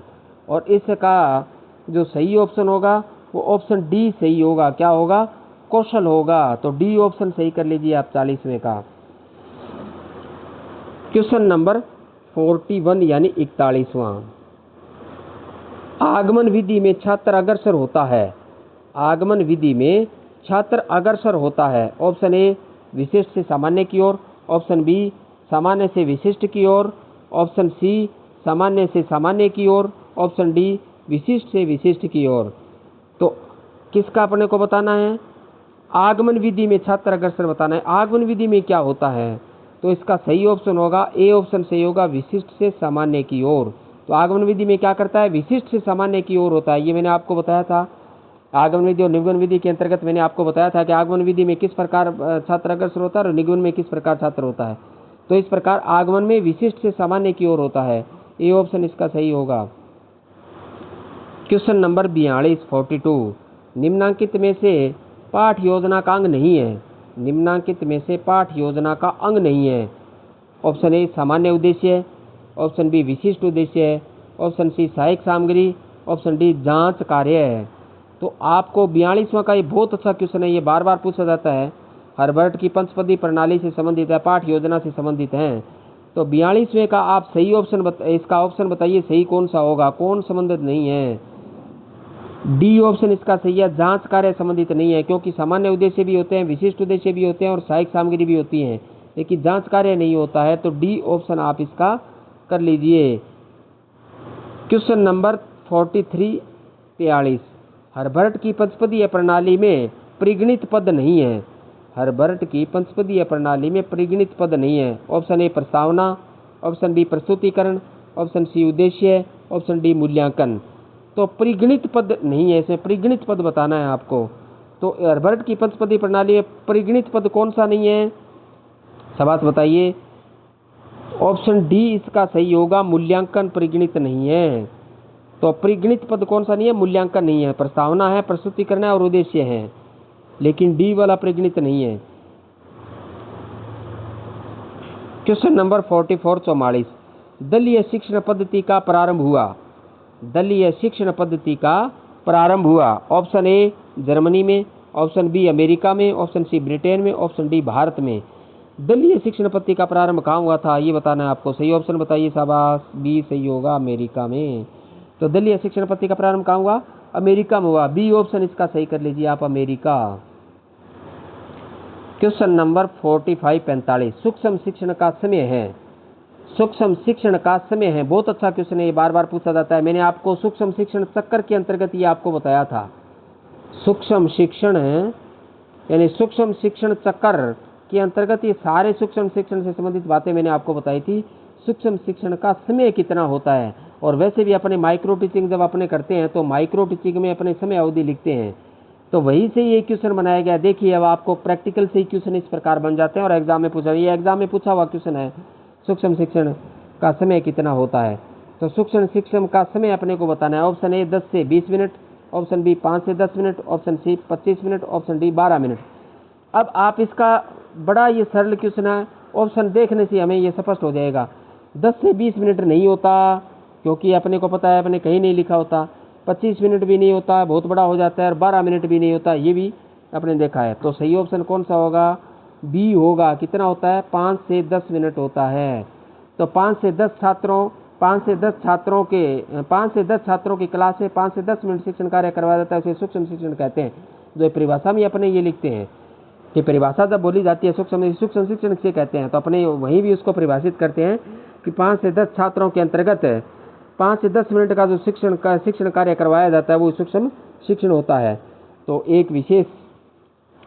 और इसका जो सही ऑप्शन होगा वो ऑप्शन डी सही होगा। क्या होगा? कौशल होगा। तो डी ऑप्शन सही कर लीजिए आप 40वें का। क्वेश्चन नंबर 41 यानी 41वां, आगमन विधि में छात्र अग्रसर होता है। आगमन विधि में छात्र अग्रसर होता है। ऑप्शन ए विशिष्ट से सामान्य की ओर, ऑप्शन बी सामान्य से विशिष्ट की ओर, ऑप्शन सी सामान्य से सामान्य की ओर, ऑप्शन डी विशिष्ट से विशिष्ट की ओर। तो किसका अपने को बताना है? आगमन विधि में छात्र अग्रसर बताना है। आगमन विधि में क्या होता है? तो इसका सही ऑप्शन होगा ए ऑप्शन सही होगा, विशिष्ट से सामान्य की ओर। तो आगमन विधि में क्या करता है? विशिष्ट से सामान्य की ओर होता है। ये मैंने आपको बताया था। आगमन विधि और निगमन विधि के अंतर्गत मैंने आपको बताया था कि आगमन विधि में किस प्रकार छात्र अग्रसर होता है और निगमन में किस प्रकार छात्र होता है। तो इस प्रकार आगमन में विशिष्ट से सामान्य की ओर होता है। ए ऑप्शन इसका सही होगा। क्वेश्चन नंबर 42 42, निम्नांकित में से पाठ योजना का अंग नहीं है। निम्नांकित में से पाठ योजना का अंग नहीं है। ऑप्शन ए सामान्य उद्देश्य, ऑप्शन बी विशिष्ट उद्देश्य है, ऑप्शन सी सहायक सामग्री, ऑप्शन डी जांच कार्य है। तो आपको 42वां का ये बहुत अच्छा क्वेश्चन है, ये बार बार पूछा जाता है। हर्बर्ट की पंचपदी प्रणाली से संबंधित है, पाठ योजना से संबंधित है। तो 42वें का आप सही ऑप्शन इसका ऑप्शन बताइए सही कौन सा होगा, कौन संबंधित नहीं है? डी ऑप्शन इसका सही है, जांच कार्य संबंधित नहीं है, क्योंकि सामान्य उद्देश्य भी होते हैं, विशिष्ट उद्देश्य भी होते हैं और सहायक सामग्री भी होती है, लेकिन जांच कार्य नहीं होता है। तो डी ऑप्शन आप इसका कर लीजिए। क्वेश्चन नंबर 43 43, हर्बर्ट की पंचपदीय प्रणाली में परिगणित पद नहीं है। हर्बर्ट की पंचपदीय प्रणाली में परिगणित पद नहीं है। ऑप्शन ए प्रस्तावना, ऑप्शन बी प्रस्तुतिकरण, ऑप्शन सी उद्देश्य, ऑप्शन डी मूल्यांकन। तो परिगणित पद नहीं है, इसमें परिगणित पद बताना है आपको। तो हर्बर्ट की पंचपदी प्रणाली में परिगणित पद कौन सा नहीं है? शाबाश बताइए। ऑप्शन डी इसका सही होगा, मूल्यांकन परिगणित नहीं है। तो परिगणित पद कौन सा नहीं है? मूल्यांकन नहीं है। प्रस्तावना है, प्रस्तुतिकरण है और उद्देश्य है, लेकिन डी वाला परिगणित नहीं है। क्वेश्चन नंबर 44 44, दलीय शिक्षण पद्धति का प्रारंभ हुआ। दलीय शिक्षण पद्धति का प्रारंभ हुआ। ऑप्शन ए जर्मनी में, ऑप्शन बी अमेरिका में, ऑप्शन सी ब्रिटेन में, ऑप्शन डी भारत में। दलीय शिक्षण पद्धति का प्रारंभ कहाँ हुआ था ये बताना है आपको। सही ऑप्शन बताइए। शाबाश, बी सही होगा, अमेरिका में। तो दलीय शिक्षण पद्धति का प्रारंभ कहाँ हुआ? अमेरिका में हुआ। बी ऑप्शन इसका सही कर लीजिए आप, अमेरिका। क्वेश्चन नंबर 45 45, सूक्ष्म शिक्षण का समय है। सूक्ष्म शिक्षण का समय है, बहुत अच्छा क्वेश्चन है, ये बार बार पूछा जाता है। मैंने आपको सूक्ष्म शिक्षण चक्कर के अंतर्गत ये आपको बताया था। सूक्ष्म शिक्षण है यानी सूक्ष्म शिक्षण चक्कर के अंतर्गत ये सारे सूक्ष्म शिक्षण से संबंधित बातें मैंने आपको बताई थी। सूक्ष्म शिक्षण का समय कितना होता है, और वैसे भी अपने माइक्रो टीचिंग जब अपने करते हैं तो माइक्रो टीचिंग में अपने समय अवधि लिखते हैं, तो वहीं से ये क्वेश्चन बनाया गया। देखिए अब आपको प्रैक्टिकल से ही क्वेश्चन इस प्रकार बन जाते हैं और एग्जाम में पूछा, ये एग्जाम में पूछा हुआ क्वेश्चन है, सूक्ष्म शिक्षण का समय कितना होता है। तो सूक्ष्म शिक्षण का समय अपने को बताना है। ऑप्शन ए 10 से 20 मिनट, ऑप्शन बी 5 से 10 minute, option C 25 minute, option D 12 minute. अब आप इसका बड़ा ये सरल क्वेश्चन है, ऑप्शन देखने से हमें ये स्पष्ट हो जाएगा। 10 से 20 मिनट नहीं होता, क्योंकि अपने को पता है अपने कहीं नहीं लिखा होता। 25 मिनट भी नहीं होता, बहुत बड़ा हो जाता है, और 12 मिनट भी नहीं होता, ये भी अपने देखा है। तो सही ऑप्शन कौन सा होगा? बी होगा। कितना होता है? 5 से 10 मिनट होता है। तो 5 से 10 छात्रों की क्लास से 5 से 10 मिनट शिक्षण कार्य करवाया जाता है, उसे सूक्ष्म शिक्षण कहते हैं। जो परिभाषा में अपने ये लिखते हैं कि परिभाषा जब बोली जाती है सूक्ष्म शिक्षण से कहते हैं, तो अपने वहीं भी उसको परिभाषित करते हैं कि 5 से 10 छात्रों के अंतर्गत 5 से 10 मिनट का जो शिक्षण कार्य करवाया जाता है वो सूक्ष्म शिक्षण होता है। तो एक विशेष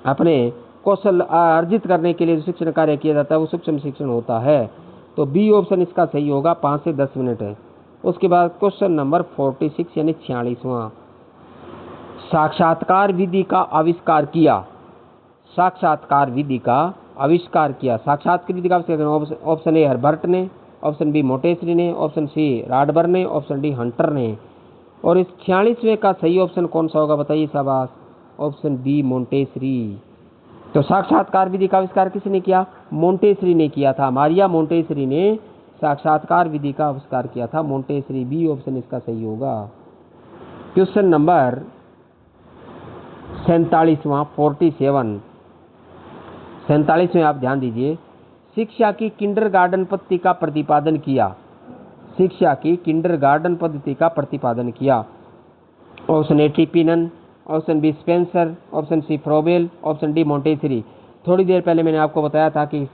अपने कौशल अर्जित करने के लिए जो शिक्षण कार्य किया जाता है वो सूक्ष्म शिक्षण होता है। तो बी ऑप्शन इसका सही होगा, 5 से 10 मिनट है। उसके बाद क्वेश्चन नंबर 46 यानी 46वां, साक्षात्कार विधि का आविष्कार किया। साक्षात्कार विधि का आविष्कार किया। साक्षात्कार विधि का आविष्कार ऑप्शन ए हर्बर्ट ने, ऑप्शन बी मोंटेसरी ने, ऑप्शन सी राडबर ने, ऑप्शन डी हंटर ने। और इस 46वें का सही ऑप्शन कौन सा होगा बताइए शाबाश? Option B Montessori. तो साक्षात्कार विधि का आविष्कार किसने किया? मोंटेसरी ने किया था। मारिया मोंटेसरी ने साक्षात्कार विधि का आविष्कार किया था, मोंटेसरी। बी ऑप्शन इसका सही होगा। क्वेश्चन नंबर 47वां 47 में आप ध्यान दीजिए। शिक्षा की किंडरगार्टन पद्धति का प्रतिपादन किया। शिक्षा की किंडरगार्टन पद्धति का प्रतिपादन किया। ऑप्शन ए टिपिनन, option B Spencer, option C Froebel, option D Montessori. थोड़ी देर पहले मैंने आपको बताया था कि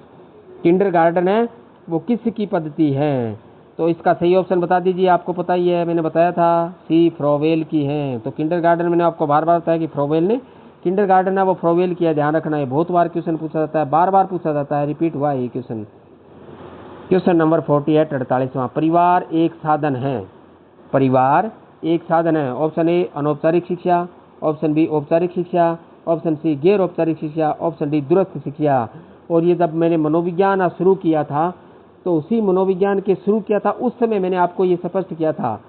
किंडरगार्टन है वो किसकी पद्धति है, तो इसका सही ऑप्शन बता दीजिए। आपको पता ही है, मैंने बताया था सी फ्रोबेल की है। तो किंडरगार्टन मैंने आपको बार बार बताया कि फ्रोबेल ने किंडरगार्टन है वो फ्रोबेल की है, ध्यान रखना है। बहुत बार क्वेश्चन पूछा जाता है, बार बार पूछा जाता है, रिपीट हुआ ये क्वेश्चन। क्वेश्चन नंबर 48 48वां, परिवार एक साधन है। परिवार एक साधन है। ऑप्शन ए अनौपचारिक शिक्षा, ऑप्शन बी औपचारिक शिक्षा, ऑप्शन सी गैर औपचारिक शिक्षा, ऑप्शन डी दूरस्थ शिक्षा। और ये जब मैंने मनोविज्ञान शुरू किया था, तो उसी मनोविज्ञान के शुरू किया था उस समय मैंने आपको ये स्पष्ट किया था।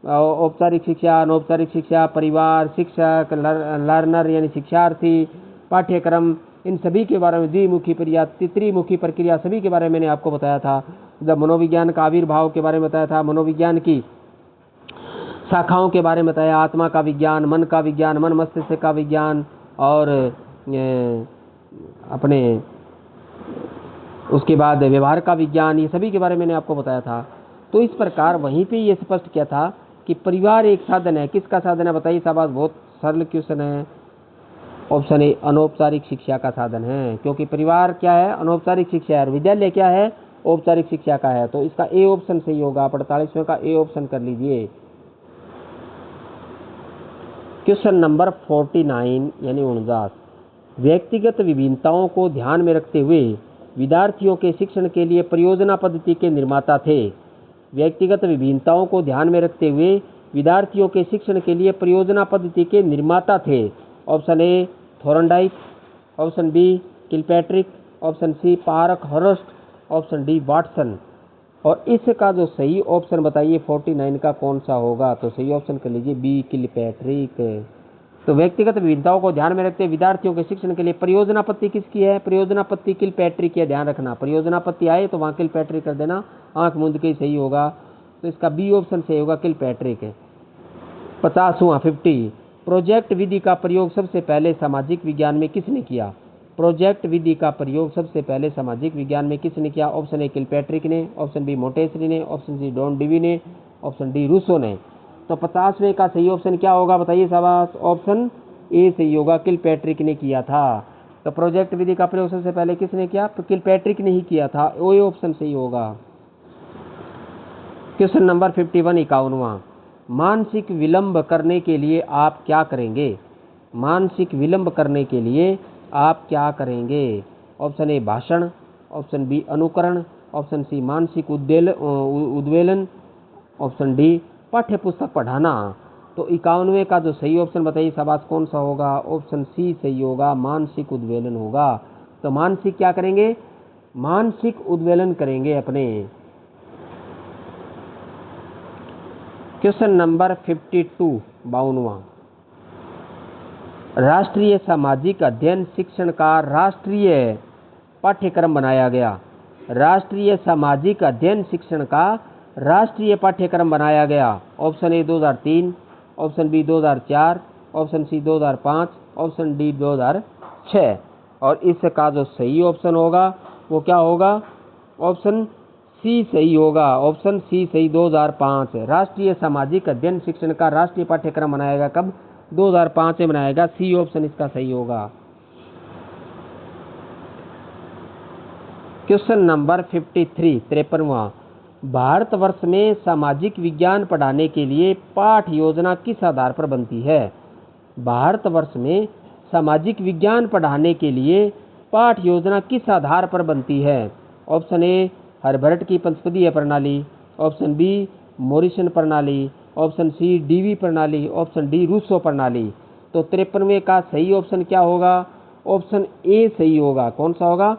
औपचारिक शिक्षा, अनौपचारिक शिक्षा, परिवार, शिक्षक, लर्नर यानी शिक्षार्थी, पाठ्यक्रम, इन सभी के बारे में, द्विमुखी प्रक्रिया, त्रिमुखी प्रक्रिया, सभी के बारे में मैंने आपको बताया था। जब मनोविज्ञान का आविर्भाव के बारे में बताया था, मनोविज्ञान की शाखाओं के बारे में बताया, आत्मा का विज्ञान, मन का विज्ञान, मन मस्तिष्क का विज्ञान, और अपने उसके बाद व्यवहार का विज्ञान, ये सभी के बारे में मैंने आपको बताया था। तो इस प्रकार वहीं पे ये स्पष्ट किया था कि परिवार एक साधन है। किसका साधन है बताइए शाबाश? बहुत सरल क्वेश्चन है। ऑप्शन ए अनौपचारिक शिक्षा का साधन है, क्योंकि परिवार क्या है? अनौपचारिक शिक्षा है, और विद्यालय क्या है? औपचारिक शिक्षा का है। तो इसका ए ऑप्शन सही होगा। 48वें का ए ऑप्शन कर लीजिए। क्वेश्चन नंबर 49 यानी 49, व्यक्तिगत विभिन्नताओं को ध्यान में रखते हुए विद्यार्थियों के शिक्षण के लिए परियोजना पद्धति के निर्माता थे। व्यक्तिगत विभिन्नताओं को ध्यान में रखते हुए विद्यार्थियों के शिक्षण के लिए परियोजना पद्धति के निर्माता थे। Option A Thorndike, option B Kilpatrick, option C Parkhurst, option D Watson. और इसका जो सही ऑप्शन बताइए 49 का कौन सा होगा? तो सही ऑप्शन कर लीजिए बी किलपैट्रिक। तो व्यक्तिगत विभिन्नताओं को ध्यान में रखते विद्यार्थियों के शिक्षण के लिए परियोजना पद्धति किसकी है? परियोजना पद्धति किलपैट्रिक की है, ध्यान रखना। परियोजना पद्धति आए तो वहाँ किलपैट्रिक कर देना, आंख मूंद के सही होगा। तो इसका बी ऑप्शन सही होगा, किलपैट्रिक है। 50 प्रोजेक्ट विधि का प्रयोग सबसे पहले सामाजिक विज्ञान में किसने किया? प्रोजेक्ट विधि का प्रयोग सबसे पहले सामाजिक विज्ञान में किसने किया? ऑप्शन ए किलपैट्रिक ने, ऑप्शन बी मोंटेसरी ने, ऑप्शन सी डॉन डिवी ने, ऑप्शन डी रूसो ने। तो 50वें का सही ऑप्शन क्या होगा बताइए शाबाश? ऑप्शन ए सही होगा, किलपैट्रिक ने किया था। तो प्रोजेक्ट विधि का प्रयोग सबसे पहले किसने किया? तो किलपैट्रिक ने ही किया था, वो ऑप्शन सही होगा। क्वेश्चन नंबर 51 51वां, मानसिक विलंब करने के लिए आप क्या करेंगे? मानसिक विलंब करने के लिए आप क्या करेंगे? ऑप्शन ए भाषण, ऑप्शन बी अनुकरण, ऑप्शन सी मानसिक उद्वेलन, ऑप्शन डी पाठ्य पुस्तक पढ़ाना। तो 51वें का जो सही ऑप्शन बताइए शाबाश कौन सा होगा? ऑप्शन सी सही होगा, मानसिक उद्वेलन होगा। तो मानसिक क्या करेंगे? मानसिक उद्वेलन करेंगे अपने। क्वेश्चन नंबर 52 52वां, राष्ट्रीय सामाजिक अध्ययन शिक्षण का राष्ट्रीय पाठ्यक्रम बनाया गया। राष्ट्रीय सामाजिक अध्ययन शिक्षण का राष्ट्रीय पाठ्यक्रम बनाया गया? Option A 2003, option B 2004, option C 2005, option D 2006। और इसका जो सही ऑप्शन होगा वो क्या होगा? ऑप्शन सी सही होगा। ऑप्शन सी सही 2005। राष्ट्रीय सामाजिक अध्ययन शिक्षण का राष्ट्रीय पाठ्यक्रम बनाएगा कब? 2005 में बनाएगा। सी ऑप्शन इसका सही होगा। Question number 53, 53वां। भारतवर्ष में सामाजिक विज्ञान पढ़ाने के लिए पाठ योजना किस आधार पर बनती है? भारतवर्ष में सामाजिक विज्ञान पढ़ाने के लिए पाठ योजना किस आधार पर बनती है? ऑप्शन ए हर्बर्ट की पंचपदीय प्रणाली, ऑप्शन बी मॉरिसन प्रणाली, ऑप्शन सी डीवी प्रणाली, ऑप्शन डी रूसो प्रणाली। तो 53वें का सही ऑप्शन क्या होगा? ऑप्शन ए सही होगा। कौन सा होगा?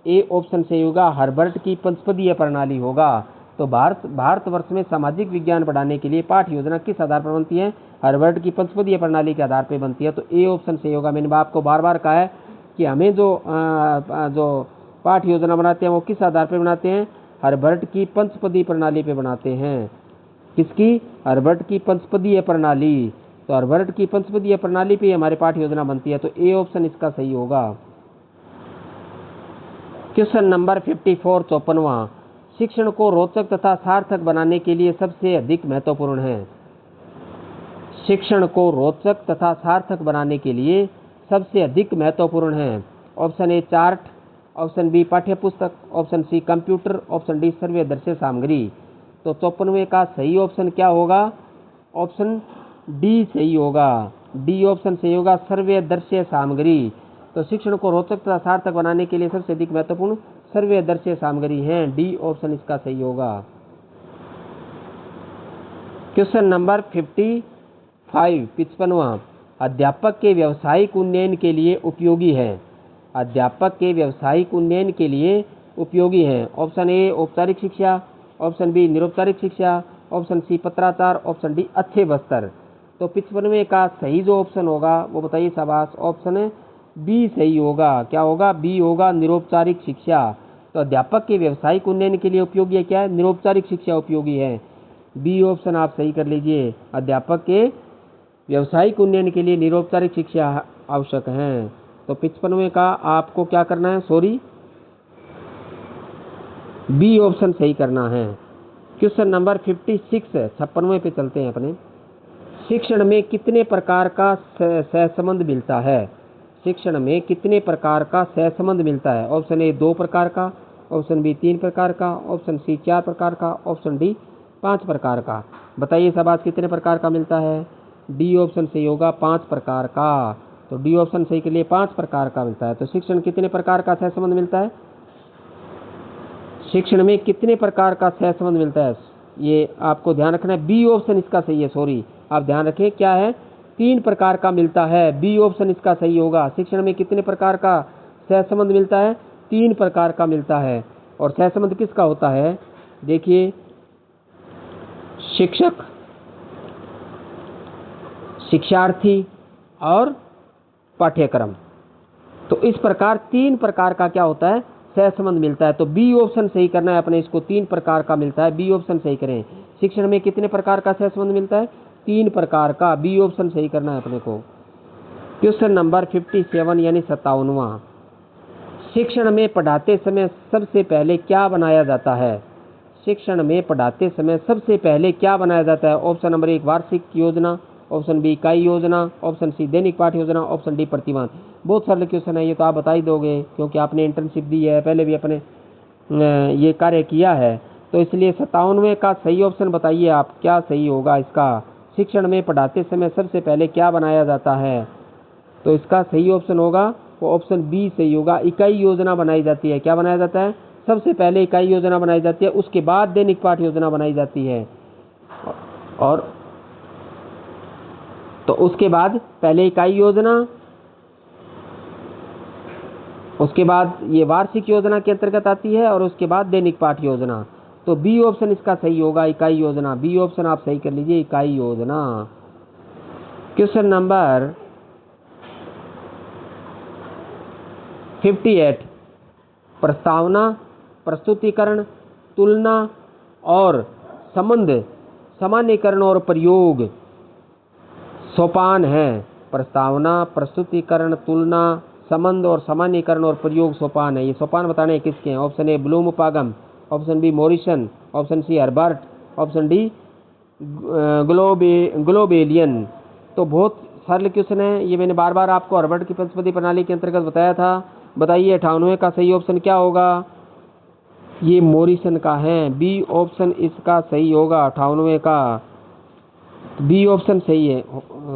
ए ऑप्शन सही होगा, हर्बर्ट की पंचपदीय प्रणाली होगा। तो भारतवर्ष में सामाजिक विज्ञान पढ़ाने के लिए पाठ योजना किस आधार पर बनती है? हर्बर्ट की पंचपदीय प्रणाली के आधार पर बनती है। तो ए ऑप्शन सही होगा। मैंने आपको बार बार कहा है कि हमें जो पाठ योजना बनाते हैं वो किस आधार पर बनाते हैं? हर्बर्ट की पंचपदीय प्रणाली पे बनाते हैं। किसकी? हर्बर्ट की पंचपदीय प्रणाली। तो हर्बर्ट की पंचपदीय प्रणाली पे हमारी पाठ योजना बनती है। तो ए ऑप्शन इसका सही होगा। Question number 54, 54वां। शिक्षण को रोचक तथा सार्थक बनाने के लिए सबसे अधिक महत्वपूर्ण है? शिक्षण को रोचक तथा सार्थक बनाने के लिए सबसे अधिक महत्वपूर्ण है? Option A chart, option B पाठ्यपुस्तक, option C computer, option D सर्वे दृश्य सामग्री। तो 54वें का सही ऑप्शन क्या होगा? ऑप्शन डी सही होगा। डी ऑप्शन सही होगा, सर्वे दृश्य सामग्री। तो शिक्षण को रोचक तथा सार्थक बनाने के लिए सबसे अधिक महत्वपूर्ण सर्वे दृश्य सामग्री है। डी ऑप्शन इसका सही होगा। Question number 55, 55वां। अध्यापक के व्यावसायिक उन्नयन के लिए उपयोगी है? अध्यापक के व्यावसायिक उन्नयन के लिए उपयोगी है? ऑप्शन ए औपचारिक शिक्षा, ऑप्शन बी निरौपचारिक शिक्षा, ऑप्शन सी पत्राचार, ऑप्शन डी अच्छे बस्तर। तो 55वें का सही जो ऑप्शन होगा वो बताइए शाबाश। ऑप्शन बी सही होगा। क्या होगा? बी होगा, निरौपचारिक शिक्षा। तो अध्यापक के व्यावसायिक उन्नयन के लिए उपयोगी है क्या है? निरौपचारिक शिक्षा उपयोगी है। बी ऑप्शन आप सही कर लीजिए। अध्यापक के व्यावसायिक उन्नयन के लिए निरौपचारिक शिक्षा आवश्यक है। तो 55वें का आपको क्या करना है? सॉरी, बी ऑप्शन सही करना है। क्वेश्चन नंबर 56, 56वें पे चलते हैं अपने। शिक्षण में कितने प्रकार का सहसंबंध मिलता है? शिक्षण में कितने प्रकार का सहसंबंध मिलता है? ऑप्शन ए 2 प्रकार का, ऑप्शन बी 3 प्रकार का, ऑप्शन सी 4 प्रकार का, ऑप्शन डी 5 प्रकार का। बताइए शाबाश, कितने प्रकार का मिलता है? डी ऑप्शन सही होगा, 5 प्रकार का। तो डी ऑप्शन सही के लिए 5 प्रकार का मिलता है। तो शिक्षण कितने प्रकार का सहसंबंध मिलता है? शिक्षण में कितने प्रकार का सहसंबंध मिलता है? ये आपको ध्यान रखना है। बी ऑप्शन इसका सही है। सॉरी, आप ध्यान रखें, क्या है? 3 प्रकार का मिलता है। बी ऑप्शन इसका सही होगा। शिक्षण में कितने प्रकार का सहसंबंध मिलता है? 3 प्रकार का मिलता है। और सहसंबंध किसका होता है? देखिए, शिक्षक, शिक्षार्थी और पाठ्यक्रम। तो इस प्रकार 3 प्रकार का क्या होता है? सहसंबंध मिलता है। तो बी ऑप्शन सही करना है अपने। इसको 3 प्रकार का मिलता है। बी ऑप्शन सही करें। शिक्षण में कितने प्रकार का सहसंबंध मिलता है? 3 प्रकार का। बी ऑप्शन सही करना है अपने को। क्वेश्चन नंबर 57 यानी 57वां। शिक्षण में पढ़ाते समय सबसे पहले क्या बनाया जाता है? शिक्षण में पढ़ाते समय सबसे पहले क्या बनाया जाता है? ऑप्शन नंबर 1 वार्षिक योजना, ऑप्शन बी इकाई योजना, ऑप्शन सी दैनिक पाठ योजना, ऑप्शन डी प्रतिमान। बहुत सारे क्वेश्चन है ये, तो आप बता ही दोगे क्योंकि आपने इंटर्नशिप दी है, पहले भी अपने ये कार्य किया है। तो इसलिए 57वें का सही ऑप्शन बताइए आप, क्या सही होगा इसका? शिक्षण में पढ़ाते समय सबसे पहले क्या बनाया जाता है? तो इसका सही ऑप्शन होगा वो ऑप्शन बी सही होगा, इकाई योजना बनाई जाती है। क्या बनाया जाता है? सबसे पहले इकाई योजना बनाई जाती है, उसके बाद दैनिक पाठ योजना बनाई जाती है। और तो उसके बाद पहले इकाई योजना, उसके बाद ये वार्षिक योजना के अंतर्गत आती है, और उसके बाद दैनिक पाठ योजना। तो बी ऑप्शन इसका सही होगा, इकाई योजना। बी ऑप्शन आप सही कर लीजिए, इकाई योजना। क्वेश्चन नंबर 58, प्रस्तावना प्रस्तुतिकरण, तुलना और संबंध, सामान्यीकरण और प्रयोग सोपान है। प्रस्तावना, प्रस्तुतिकरण, तुलना, संबंध और सामान्यीकरण और प्रयोग सोपान है। ये सोपान बताने किसके हैं? ऑप्शन ए ब्लूम पागम, option B Morrison, option C Herbart, option D ग्लोबेलियन। तो बहुत सरल क्वेश्चन है ये, मैंने बार बार आपको हर्बर्ट की पंचपदी प्रणाली के अंतर्गत बताया था। बताइए 98 का सही ऑप्शन क्या होगा? ये मॉरिसन का है, बी ऑप्शन इसका सही होगा 98 का, बी ऑप्शन सही है।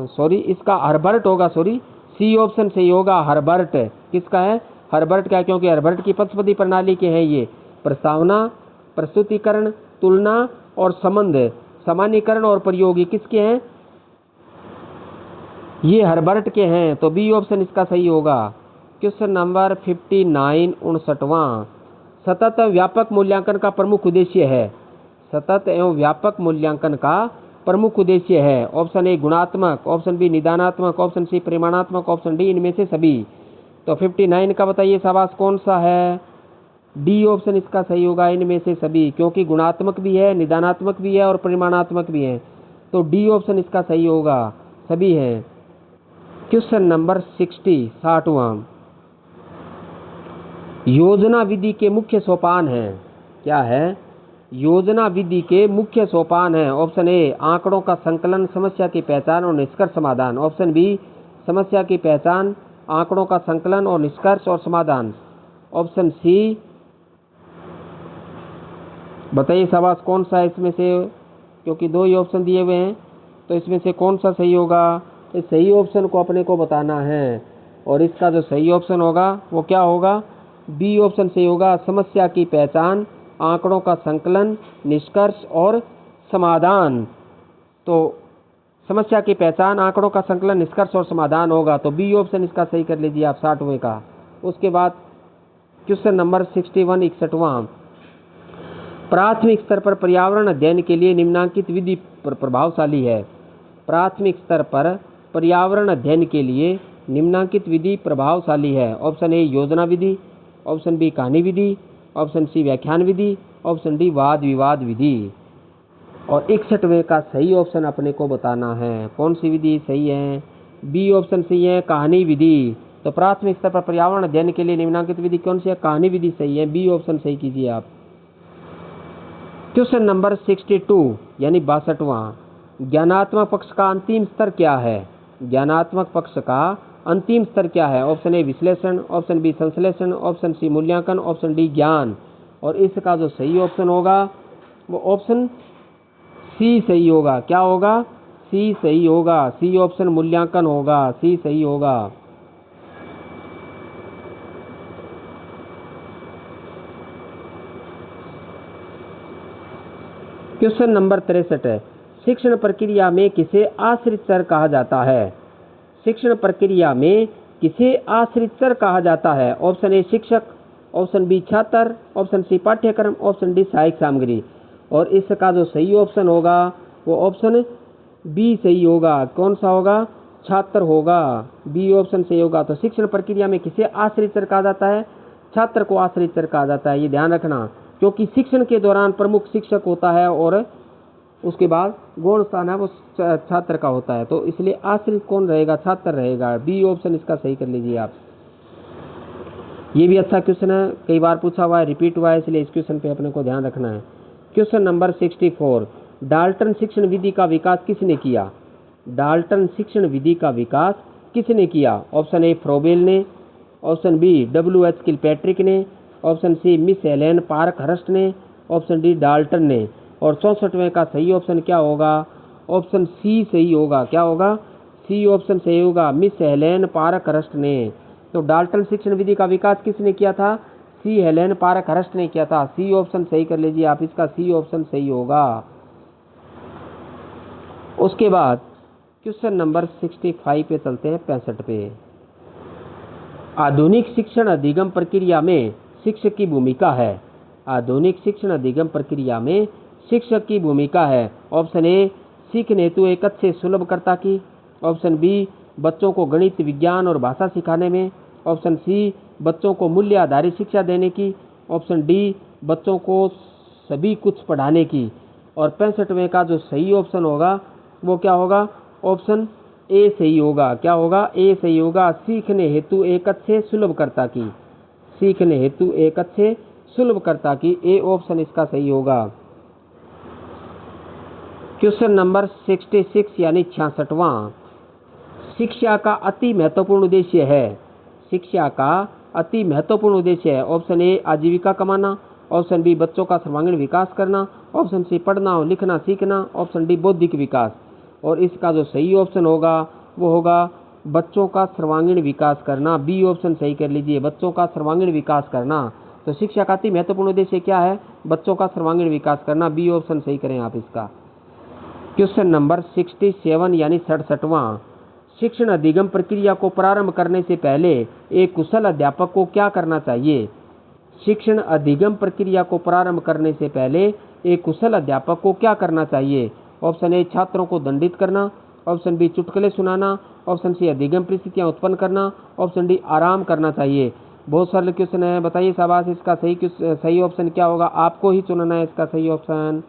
सॉरी, इसका हर्बर्ट होगा, सॉरी, सी ऑप्शन सही होगा हर्बर्ट। किसका है? हर्बर्ट का, क्योंकि हर्बर्ट की पंचपदी प्रणाली के हैं ये। प्रस्तावना, प्रस्तुतिकरण, तुलना और संबंध, सामान्यीकरण और प्रयोग, ये किसके हैं? ये हर्बर्ट के हैं, तो बी ऑप्शन इसका सही होगा। क्वेश्चन नंबर 59 59वां, सतत व्यापक मूल्यांकन का प्रमुख उद्देश्य है। सतत एवं व्यापक मूल्यांकन का प्रमुख उद्देश्य है। ऑप्शन ए गुणात्मक, ऑप्शन बी निदानात्मक, ऑप्शन सी परिमाणात्मक, ऑप्शन डी इनमें से सभी। तो 59 का बताइए शाबाश कौन सा है? डी ऑप्शन इसका सही होगा, इनमें से सभी, क्योंकि गुणात्मक भी है, निदानात्मक भी है और परिमाणात्मक भी है। तो डी ऑप्शन इसका सही होगा, सभी है। क्वेश्चन नंबर 60वां, योजना विधि के मुख्य सोपान है। क्या है? योजना विधि के मुख्य सोपान है। ऑप्शन ए आंकड़ों का संकलन, समस्या की पहचान और निष्कर्ष समाधान, ऑप्शन बी समस्या की पहचान, आंकड़ों का संकलन और निष्कर्ष और समाधान, ऑप्शन सी। बताइए शाबाश कौन सा है इसमें से? क्योंकि दो ही ऑप्शन दिए हुए हैं, तो इसमें से कौन सा सही होगा? इस सही ऑप्शन को अपने को बताना है, और इसका जो सही ऑप्शन होगा वो क्या होगा? बी ऑप्शन सही होगा, समस्या की पहचान, आंकड़ों का संकलन, निष्कर्ष और समाधान। तो समस्या की पहचान, आंकड़ों का संकलन, निष्कर्ष और समाधान होगा, तो बी ऑप्शन इसका सही कर लीजिए आप 60वें का। उसके बाद क्वेश्चन नंबर 61 61वां, प्राथमिक स्तर पर पर्यावरण अध्ययन के लिए निम्नांकित विधि प्रभावशाली है। प्राथमिक स्तर पर पर्यावरण अध्ययन के लिए निम्नांकित विधि प्रभावशाली है। ऑप्शन ए योजना विधि, ऑप्शन बी कहानी विधि, ऑप्शन सी व्याख्यान विधि, ऑप्शन डी वाद विवाद विधि। और 61वें का सही ऑप्शन अपने को बताना है। कौन सी विधि सही है? बी ऑप्शन सही है, कहानी विधि। तो प्राथमिक स्तर पर पर्यावरण अध्ययन के लिए निम्नांकित विधि कौन सी है? कहानी विधि सही है, बी ऑप्शन सही कीजिए आप। क्वेश्चन नंबर 62 यानी 62वां, ज्ञानात्मक पक्ष का अंतिम स्तर क्या है? ज्ञानात्मक पक्ष का अंतिम स्तर क्या है? ऑप्शन ए विश्लेषण, ऑप्शन बी संश्लेषण, ऑप्शन सी मूल्यांकन, ऑप्शन डी ज्ञान। और इसका जो सही ऑप्शन होगा वो ऑप्शन सी सही होगा। क्या होगा? सी सही होगा, सी ऑप्शन मूल्यांकन होगा, सी सही होगा। क्वेश्चन नंबर 63 है, शिक्षण प्रक्रिया में किसे आश्रित चर कहा जाता है? शिक्षण प्रक्रिया में किसे आश्रित चर कहा जाता है? ऑप्शन ए शिक्षक, ऑप्शन बी छात्र, ऑप्शन सी पाठ्यक्रम, ऑप्शन डी सहायक सामग्री। और इसका जो सही ऑप्शन होगा वो ऑप्शन बी सही होगा। कौन सा होगा? छात्र होगा, बी ऑप्शन सही होगा। तो शिक्षण प्रक्रिया में किसे आश्रित चर कहा जाता है? छात्र को आश्रित चर कहा जाता है, ये ध्यान रखना, क्योंकि शिक्षण के दौरान प्रमुख शिक्षक होता है और उसके बाद गौण स्थान है वो छात्र का होता है, तो इसलिए आश्रित कौन रहेगा? छात्र रहेगा, बी ऑप्शन इसका सही कर लीजिए आप। ये भी अच्छा क्वेश्चन है, कई बार पूछा हुआ है, रिपीट हुआ है, इसलिए इस क्वेश्चन पे अपने को ध्यान रखना है। क्वेश्चन नंबर 64, डाल्टन शिक्षण विधि का विकास किसने किया? डाल्टन शिक्षण विधि का विकास किसने किया? ऑप्शन ए फ्रोबेल ने, ऑप्शन बी WH किलपैट्रिक ने, option C Miss Helen Parkhurst ने, ऑप्शन डी डाल्टन ने। और 64वें का सही ऑप्शन क्या होगा? ऑप्शन सी सही होगा। क्या होगा? सी ऑप्शन सही होगा, मिस हेलेन पार्कहर्स्ट ने। तो डाल्टन शिक्षण विधि का विकास किसने किया था? सी हेलेन पार्कहर्स्ट ने किया था, सी ऑप्शन सही कर लीजिए आप, इसका सी ऑप्शन सही होगा। उसके बाद क्वेश्चन नंबर 65 पे चलते हैं, 65 पे। आधुनिक शिक्षण अधिगम प्रक्रिया में शिक्षक की भूमिका है। आधुनिक शिक्षण अधिगम प्रक्रिया में शिक्षक की भूमिका है। ऑप्शन ए सीखने हेतु एक अच्छे सुलभकर्ता की, ऑप्शन बी बच्चों को गणित, विज्ञान और भाषा सिखाने में, ऑप्शन सी बच्चों को मूल्य आधारित शिक्षा देने की, ऑप्शन डी बच्चों को सभी कुछ पढ़ाने की। और 65वें का जो सही ऑप्शन होगा वो क्या होगा? ऑप्शन ए सही होगा। क्या होगा? ए सही होगा। सीखने हेतु एक अच्छे सुलभकर्ता की, सीखने हेतु एक अच्छे सुलभकर्ता की, ए ऑप्शन इसका सही होगा। क्वेश्चन नंबर 66 यानी 66वां, शिक्षा का अति महत्वपूर्ण उद्देश्य है। शिक्षा का अति महत्वपूर्ण उद्देश्य है। ऑप्शन ए आजीविका कमाना, ऑप्शन बी बच्चों का सर्वांगीण विकास करना, ऑप्शन सी पढ़ना लिखना सीखना, ऑप्शन डी बौद्धिक विकास। और इसका जो सही ऑप्शन होगा वो होगा बच्चों का सर्वांगीण विकास करना। बी ऑप्शन सही कर लीजिए, बच्चों का सर्वांगीण विकास करना। तो शिक्षा का अति महत्वपूर्ण उद्देश्य क्या है? बच्चों का सर्वांगीण विकास करना। बी ऑप्शन सही करें आप इसका। क्वेश्चन नंबर 67 यानी 67वां, शिक्षण अधिगम प्रक्रिया को प्रारंभ करने से पहले एक कुशल अध्यापक को क्या करना चाहिए? शिक्षण अधिगम प्रक्रिया को प्रारंभ करने से पहले एक कुशल अध्यापक को क्या करना चाहिए? ऑप्शन ए छात्रों को दंडित करना, ऑप्शन बी चुटकुले सुनाना, ऑप्शन सी अधिगम परिस्थितियां उत्पन्न करना, ऑप्शन डी आराम करना चाहिए। बहुत सरल क्वेश्चन है, बताइए शाबाश, इसका सही ऑप्शन क्या होगा? आपको ही चुनना है इसका सही ऑप्शन।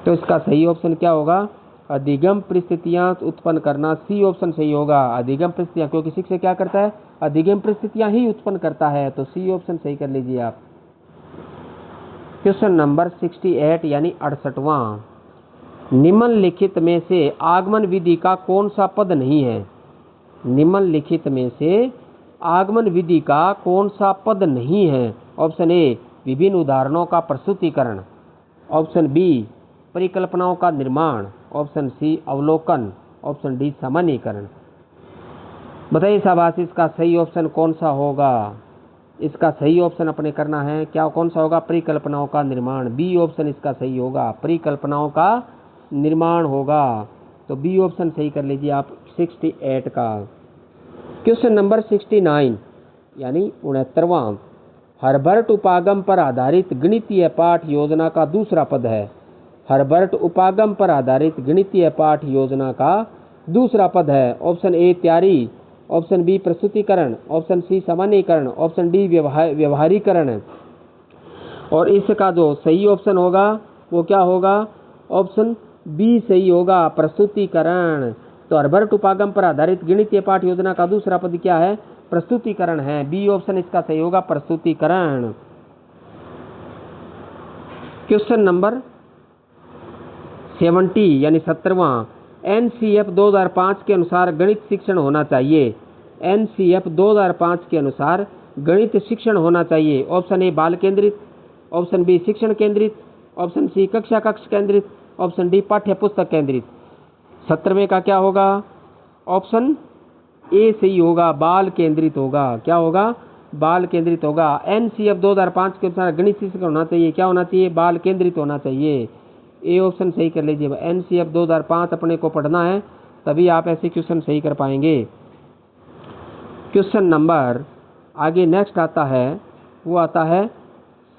तो इसका सही ऑप्शन क्या होगा? अधिगम परिस्थितियां उत्पन्न करना। सी ऑप्शन सही होगा, अधिगम परिस्थितियां, क्योंकि शिक्षक क्या करता है? अधिगम परिस्थितियां ही उत्पन्न करता है। तो सी ऑप्शन सही कर लीजिए आप। क्वेश्चन नंबर 68 यानी 68वां, निम्नलिखित में से आगमन विधि का कौन सा पद नहीं है? निम्नलिखित में से आगमन विधि का कौन सा पद नहीं है? ऑप्शन ए विभिन्न उदाहरणों का प्रस्तुतिकरण, ऑप्शन बी परिकल्पनाओं का निर्माण, ऑप्शन सी अवलोकन, ऑप्शन डी सामान्यीकरण। बताइए शाबाश, इसका सही ऑप्शन कौन सा होगा? इसका सही ऑप्शन अपने करना है। क्या कौन सा होगा? परिकल्पनाओं का निर्माण। बी ऑप्शन इसका सही होगा, परिकल्पनाओं का निर्माण होगा। तो बी ऑप्शन सही कर लीजिए आप 68 का। क्वेश्चन नंबर 69 यानी 69वां, हर्बर्ट उपागम पर आधारित गणितीय पाठ योजना का दूसरा पद है। हर्बर्ट उपागम पर आधारित गणितीय पाठ योजना का दूसरा पद है। ऑप्शन ए तैयारी, ऑप्शन बी प्रस्तुतिकरण, ऑप्शन सी सामान्यीकरण, ऑप्शन डी व्यवहारीकरण। और इसका जो सही ऑप्शन होगा वो क्या होगा? ऑप्शन बी सही होगा, प्रस्तुतिकरण। तो हर्बर्ट उपागम पर आधारित गणितीय पाठ योजना का दूसरा पद क्या है? प्रस्तुतिकरण है। बी ऑप्शन इसका सही होगा, प्रस्तुतिकरण। क्वेश्चन नंबर 70 यानी 70वां, एनसीएफ 2005 के अनुसार गणित शिक्षण होना चाहिए। एनसीएफ 2005 के अनुसार गणित शिक्षण होना चाहिए। ऑप्शन ए बाल केंद्रित, ऑप्शन बी शिक्षण केंद्रित, ऑप्शन सी कक्षा कक्ष केंद्रित, ऑप्शन डी पाठ्य पुस्तक केंद्रित। 70वें का क्या होगा? ऑप्शन ए सही होगा, बाल केंद्रित होगा। क्या होगा? बाल केंद्रित होगा। एनसीएफ 2005 के अनुसार गणित शिक्षण होना चाहिए। क्या होना चाहिए? बाल केंद्रित होना चाहिए। ए ऑप्शन सही कर लीजिए। एनसीएफ 2005 अपने को पढ़ना है, तभी आप ऐसे क्वेश्चन सही कर पाएंगे। क्वेश्चन नंबर आगे नेक्स्ट आता है, वो आता है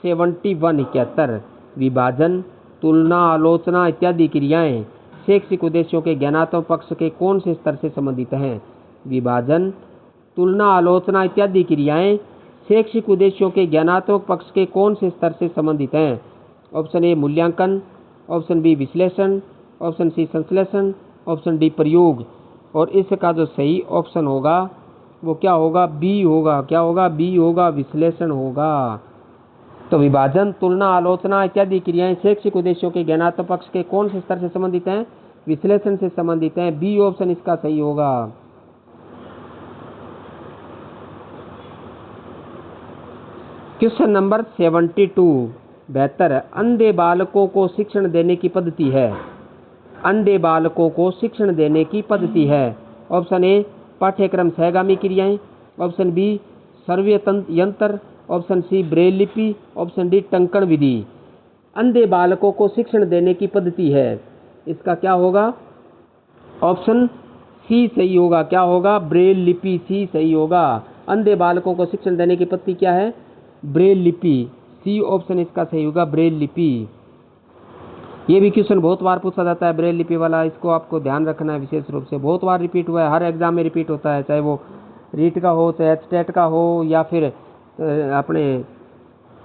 71 विभाजन तुलना आलोचना इत्यादि क्रियाएं शैक्षिक उद्देश्यों के ज्ञानात्मक पक्ष के कौन से स्तर से संबंधित हैं? विभाजन तुलना आलोचना इत्यादि क्रियाएं शैक्षिक उद्देश्यों के ज्ञानात्मक पक्ष के कौन से स्तर से संबंधित हैं? ऑप्शन ए मूल्यांकन, ऑप्शन बी विश्लेषण, ऑप्शन सी संश्लेषण, ऑप्शन डी प्रयोग। और इसका जो सही ऑप्शन होगा वो क्या होगा? बी होगा। क्या होगा? बी होगा, विश्लेषण होगा। तो विभाजन तुलना आलोचना इत्यादि क्रियाएं शैक्षिक उद्देश्यों के ज्ञानात्मक पक्ष के कौन से स्तर से संबंधित हैं? विश्लेषण से संबंधित हैं। बी ऑप्शन इसका सही होगा। क्वेश्चन नंबर 72 अंधे बालकों को शिक्षण देने की पद्धति है। अंधे बालकों को शिक्षण देने की पद्धति है। ऑप्शन ए पाठ्यक्रम सहगामी क्रियाएं, ऑप्शन बी श्रव्य यंत्र, ऑप्शन सी ब्रेल लिपि, ऑप्शन डी टंकण विधि। अंधे बालकों को शिक्षण देने की पद्धति है, इसका क्या होगा? ऑप्शन सी सही होगा। क्या होगा? ब्रेल लिपि, सी सही होगा। अंधे बालकों को शिक्षण देने की पद्धति क्या है? ब्रेल लिपि। सी ऑप्शन इसका सही होगा, ब्रेल लिपि। ये भी क्वेश्चन बहुत बार पूछा जाता है, ब्रेल लिपि वाला, इसको आपको ध्यान रखना है विशेष रूप से। बहुत बार रिपीट हुआ है, हर एग्जाम में रिपीट होता है, चाहे वो रीट का हो, चाहे एचटेट का हो, या फिर अपने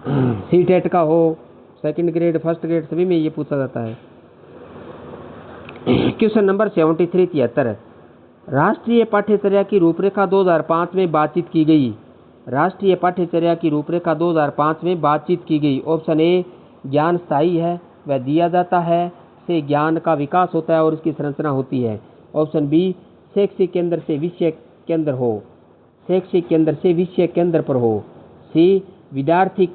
सी टेट का हो, सेकंड ग्रेड, फर्स्ट ग्रेड, सभी में ये पूछा जाता है। क्वेश्चन नंबर 73 राष्ट्रीय पाठ्यचर्या की रूपरेखा 2005 में बातचीत की गई। राष्ट्रीय पाठ्यचर्या की रूपरेखा 2005 में बातचीत की गई। ऑप्शन ए, ज्ञान स्थायी है वह दिया जाता है, से ज्ञान का विकास होता है और इसकी संरचना होती है। ऑप्शन बी, शैक्षिक केंद्र से विषय केंद्र हो, शैक्षिक केंद्र से विषय केंद्र पर हो। सी, विद्यार्थी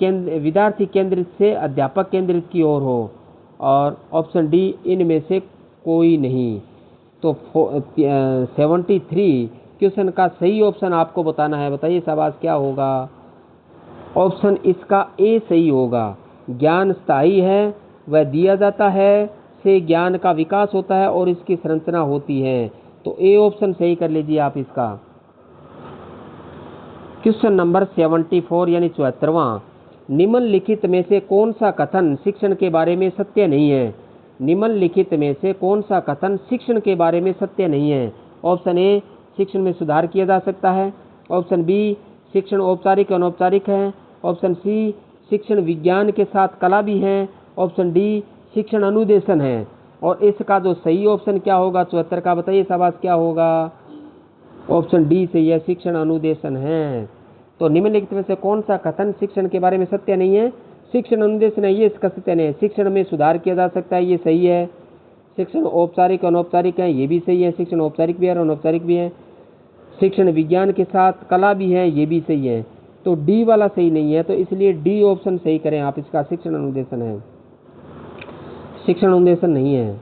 केंद्रित से अध्यापक केंद्रित की ओर हो। और ऑप्शन डी, इनमें से कोई नहीं। तो 73 क्वेश्चन का सही ऑप्शन आपको बताना है। बताइए शाबाश, क्या होगा? ऑप्शन इसका ए सही होगा। ज्ञान स्थायी है वह दिया जाता है, से ज्ञान का विकास होता है और इसकी संरचना होती है। तो ए ऑप्शन सही कर लीजिए आप इसका। क्वेश्चन नंबर 74 यानी 74वां, निम्नलिखित में से कौन सा कथन शिक्षण के बारे में सत्य नहीं है? निम्नलिखित में से कौन सा कथन शिक्षण के बारे में सत्य नहीं है? ऑप्शन ए, शिक्षण में सुधार किया जा सकता है। ऑप्शन बी, शिक्षण औपचारिक अनौपचारिक है। ऑप्शन सी, शिक्षण विज्ञान के साथ कला भी है। ऑप्शन डी, शिक्षण अनुदेशन है। और इसका जो सही ऑप्शन क्या होगा 74 का? बताइए शाबाश, क्या होगा? ऑप्शन डी से यह शिक्षण अनुदेशन है। तो निम्नलिखित में से कौन सा कथन शिक्षण के बारे में सत्य नहीं है? शिक्षण अनुदेशन है, ये इसका सत्य नहीं है। शिक्षण में सुधार किया जा सकता है, ये सही है। शिक्षण औपचारिक अनौपचारिक है, ये भी सही है। शिक्षण औपचारिक भी है और अनौपचारिक भी है। शिक्षण विज्ञान के साथ कला भी है, ये भी सही है। तो डी वाला सही नहीं है, तो इसलिए डी ऑप्शन सही करें आप। इसका शिक्षण अनुदेशन है, शिक्षण अनुदेशन नहीं है।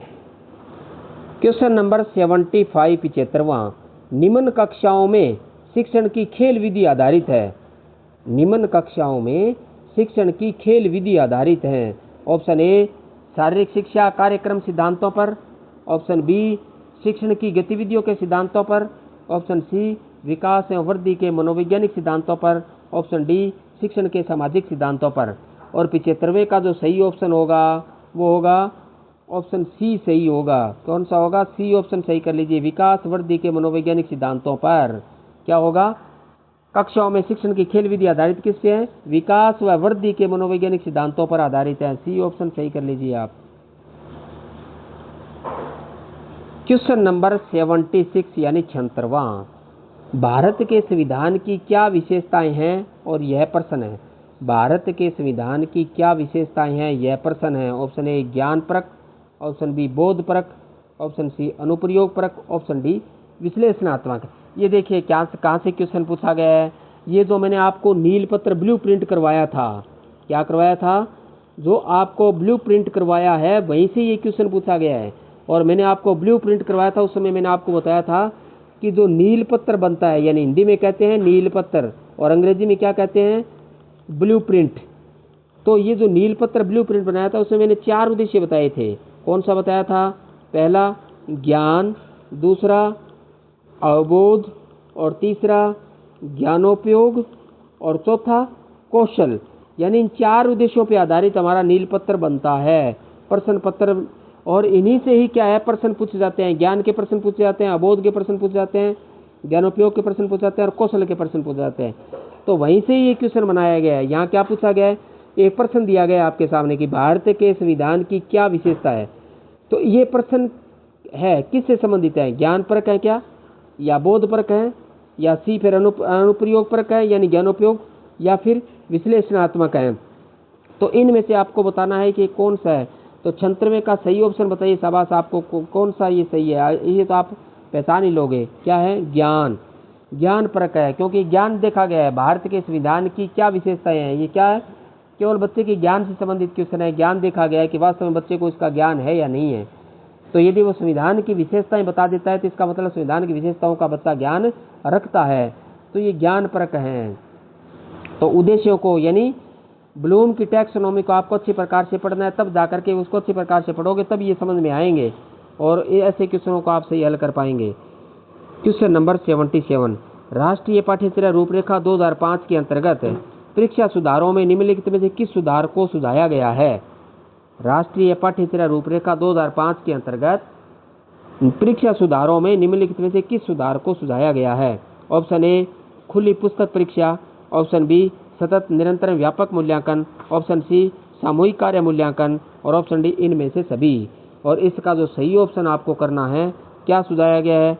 क्वेश्चन नंबर 75 75वां, निम्न कक्षाओं में शिक्षण की खेल विधि आधारित है। निम्न कक्षाओं में शिक्षण की खेल विधि आधारित है। ऑप्शन ए, शारीरिक शिक्षा कार्यक्रम सिद्धांतों पर। ऑप्शन बी, शिक्षण की गतिविधियों के सिद्धांतों पर। ऑप्शन सी, विकास एवं वृद्धि के मनोवैज्ञानिक सिद्धांतों पर। ऑप्शन डी, शिक्षण के सामाजिक सिद्धांतों पर। और 75वें का जो सही ऑप्शन होगा वो होगा ऑप्शन सी सही होगा। कौन सा होगा? सी ऑप्शन सही कर लीजिए, विकास वृद्धि के मनोवैज्ञानिक सिद्धांतों पर। क्या होगा? कक्षाओं में शिक्षण की खेल विधि आधारित किससे है? विकास व वृद्धि के मनोवैज्ञानिक सिद्धांतों पर आधारित है। सी ऑप्शन सही कर लीजिए आप। क्वेश्चन नंबर 76 यानी 76वां, भारत के संविधान की क्या विशेषताएं हैं? और यह प्रश्न है, भारत के संविधान की क्या विशेषताएं हैं? यह प्रश्न है। ऑप्शन ए, ज्ञान परक। ऑप्शन बी, बोध परक। ऑप्शन सी, अनुप्रयोग परक। ऑप्शन डी, विश्लेषणात्मक। ये देखिए कहाँ से क्वेश्चन पूछा गया है। ये जो मैंने आपको नीलपत्र ब्लू प्रिंट करवाया था, क्या करवाया था? जो आपको ब्लू प्रिंट करवाया है वहीं से ये क्वेश्चन पूछा गया है। और मैंने आपको ब्लू प्रिंट करवाया था, उस समय मैंने आपको बताया था कि जो नीलपत्र बनता है, यानी हिंदी में कहते हैं नीलपत्र और अंग्रेजी में क्या कहते हैं? Blue print. तो ये जो नीलपत्र ब्लू प्रिंट बनाया था उसमें मैंने 4 उद्देश्य बताए थे। कौन सा बताया था? पहला ज्ञान, दूसरा अवबोध, और तीसरा ज्ञानोपयोग, और चौथा कौशल। यानी इन 4 उद्देश्यों पर आधारित हमारा नीलपत्र बनता है, प्रश्न पत्र। और इन्हीं से ही क्या है, प्रश्न पूछे जाते हैं। ज्ञान के प्रश्न पूछे जाते हैं, अबोध के प्रश्न पूछे जाते हैं, ज्ञानोपयोग के प्रश्न पूछे जाते हैं और कौशल के प्रश्न पूछे जाते हैं। तो वहीं से ये क्वेश्चन बनाया गया है। यहाँ क्या पूछा गया है? एक प्रश्न दिया गया है आपके सामने कि भारत के संविधान की क्या विशेषता है। तो ये प्रश्न है किससे संबंधित है? ज्ञान परक है क्या, या बोध परक है, या सी फिर अनुप्रयोग परक है यानी ज्ञानोपयोग, या फिर विश्लेषणात्मक है। तो इनमें से आपको बताना है कि कौन सा है। तो 96वें का सही ऑप्शन बताइए शाबाश, आपको कौन सा ये सही है? ये तो आप पहचान ही लोगे। क्या है? ज्ञान, ज्ञान परक है, क्योंकि ज्ञान देखा गया है। भारत के संविधान की क्या विशेषताएं हैं? ये क्या है? केवल बच्चे के ज्ञान से संबंधित क्वेश्चन है। ज्ञान देखा गया है कि वास्तव में बच्चे को इसका ज्ञान है या नहीं है। तो यदि वो संविधान की विशेषताएं बता देता है तो इसका मतलब संविधान की विशेषताओं का बच्चा ज्ञान रखता है। तो ये ज्ञान परक है। तो उद्देश्यों को यानी ब्लूम की टैक्सोनॉमी को आपको अच्छी प्रकार से पढ़ना है, तब जाकर के उसको अच्छी प्रकार से पढ़ोगे तब ये समझ में आएंगे और ऐसे क्वेश्चनों को आप सही हल कर पाएंगे। क्वेश्चन नंबर 77, राष्ट्रीय पाठ्यचर्या रूपरेखा 2005 के अंतर्गत परीक्षा सुधारों में निम्नलिखित में से किस सुधार को सुझाया गया है? राष्ट्रीय पाठ्यचर्या रूपरेखा 2005 के अंतर्गत परीक्षा सुधारों में निम्नलिखित में से किस सुधार को सुझाया गया है? ऑप्शन ए, खुली पुस्तक परीक्षा। ऑप्शन बी, सतत निरंतर व्यापक मूल्यांकन, ऑप्शन सी सामूहिक कार्य मूल्यांकन और ऑप्शन डी इनमें से सभी। और इसका जो सही ऑप्शन आपको करना है, क्या सुझाया गया है,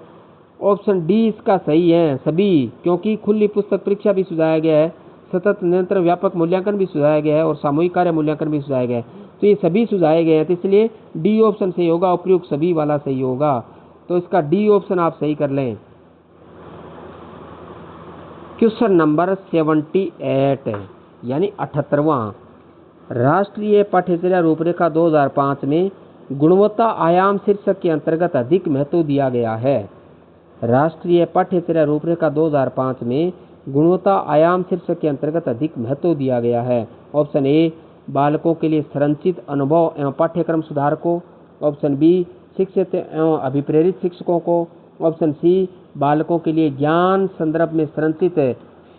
ऑप्शन डी इसका सही है सभी, क्योंकि खुली पुस्तक परीक्षा भी सुझाया गया है, सतत निरंतर व्यापक मूल्यांकन भी सुझाया गया है और सामूहिक कार्य मूल्यांकन भी सुझाया गया है। तो ये सभी सुझाए गए हैं, तो इसलिए डी ऑप्शन सही होगा, उपयुक्त सभी वाला सही होगा। तो इसका डी ऑप्शन आप सही कर लें। क्वेश्चन नंबर 78 यानी 78वां, राष्ट्रीय पाठ्यचर्या रूपरेखा 2005 में गुणवत्ता आयाम शीर्षक के अंतर्गत अधिक महत्व दिया गया है। राष्ट्रीय पाठ्यचर्या रूपरेखा 2005 में गुणवत्ता आयाम शीर्षक के अंतर्गत अधिक महत्व दिया गया है। ऑप्शन ए बालकों के लिए संरचित अनुभव एवं पाठ्यक्रम सुधार को, ऑप्शन बी शिक्षित एवं अभिप्रेरित शिक्षकों को, ऑप्शन सी बालकों के लिए ज्ञान संदर्भ में संरचित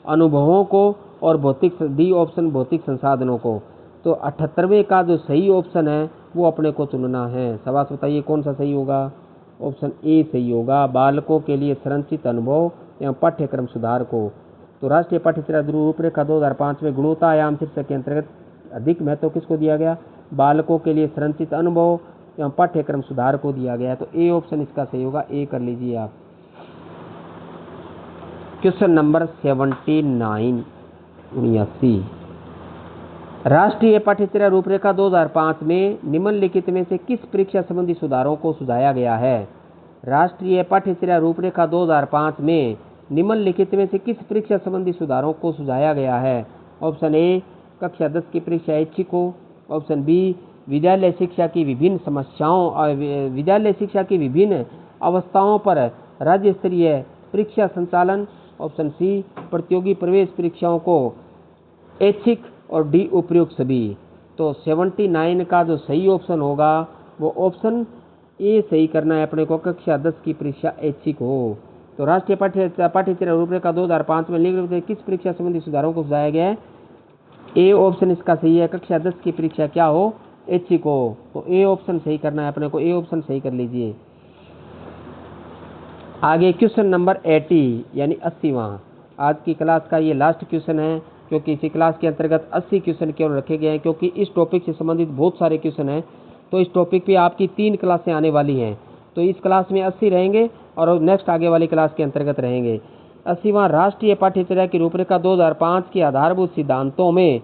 अनुभवों को और डी ऑप्शन भौतिक संसाधनों को। तो 78वें का जो सही ऑप्शन है वो अपने को चुनना है। सवाल बताइए कौन सा सही होगा, ऑप्शन ए सही होगा, बालकों के लिए संरचित अनुभव एवं पाठ्यक्रम सुधार को। तो राष्ट्रीय पाठ्यचर्या रूपरेखा 2005 में गुणवत्ता आयाम शीर्षक के अंतर्गत अधिक महत्व किसको दिया गया, बालकों के लिए संरचित अनुभव एवं पाठ्यक्रम सुधार को दिया गया है। तो ए ऑप्शन इसका सही होगा, ए कर लीजिए आप। क्वेश्चन नंबर 79 79, राष्ट्रीय पाठ्यचर्या रूपरेखा 2005 में निम्नलिखित में से किस परीक्षा संबंधी सुधारों को सुझाया गया है। राष्ट्रीय पाठ्यचर्या रूपरेखा 2005 में निम्नलिखित में से किस परीक्षा संबंधी सुधारों को सुझाया गया है। ऑप्शन ए कक्षा 10 की परीक्षा ऐच्छिक हो, ऑप्शन बी विद्यालय शिक्षा की विभिन्न समस्याओं विद्यालय शिक्षा की विभिन्न अवस्थाओं पर राज्य स्तरीय परीक्षा संचालन, ऑप्शन सी प्रतियोगी प्रवेश परीक्षाओं को ऐच्छिक और डी उपयुक्त सभी। तो 79 का जो सही ऑप्शन होगा वो ऑप्शन ए सही करना है अपने को, कक्षा 10 की परीक्षा ऐच्छिक हो। तो राष्ट्रीय पाठ्यचर्या रूपरेखा 2005 में निम्नलिखित किस परीक्षा संबंधी सुधारों को सुझाया गया है, ए ऑप्शन इसका सही है, कक्षा 10 की परीक्षा क्या हो, ऐच्छिक हो। तो ए ऑप्शन सही करना है अपने को, ए ऑप्शन सही कर लीजिए। आगे क्वेश्चन नंबर 80 यानी 80वां, आज की क्लास का ये लास्ट क्वेश्चन है, क्योंकि इसी क्लास के अंतर्गत 80 क्वेश्चन केवल रखे गए हैं, क्योंकि इस टॉपिक से संबंधित बहुत सारे क्वेश्चन हैं। तो इस टॉपिक पे आपकी 3 क्लासें आने वाली हैं, तो इस क्लास में 80 रहेंगे और नेक्स्ट आगे वाली क्लास के अंतर्गत रहेंगे। 80वां, राष्ट्रीय पाठ्यचर्या की रूपरेखा 2005 के आधारभूत सिद्धांतों में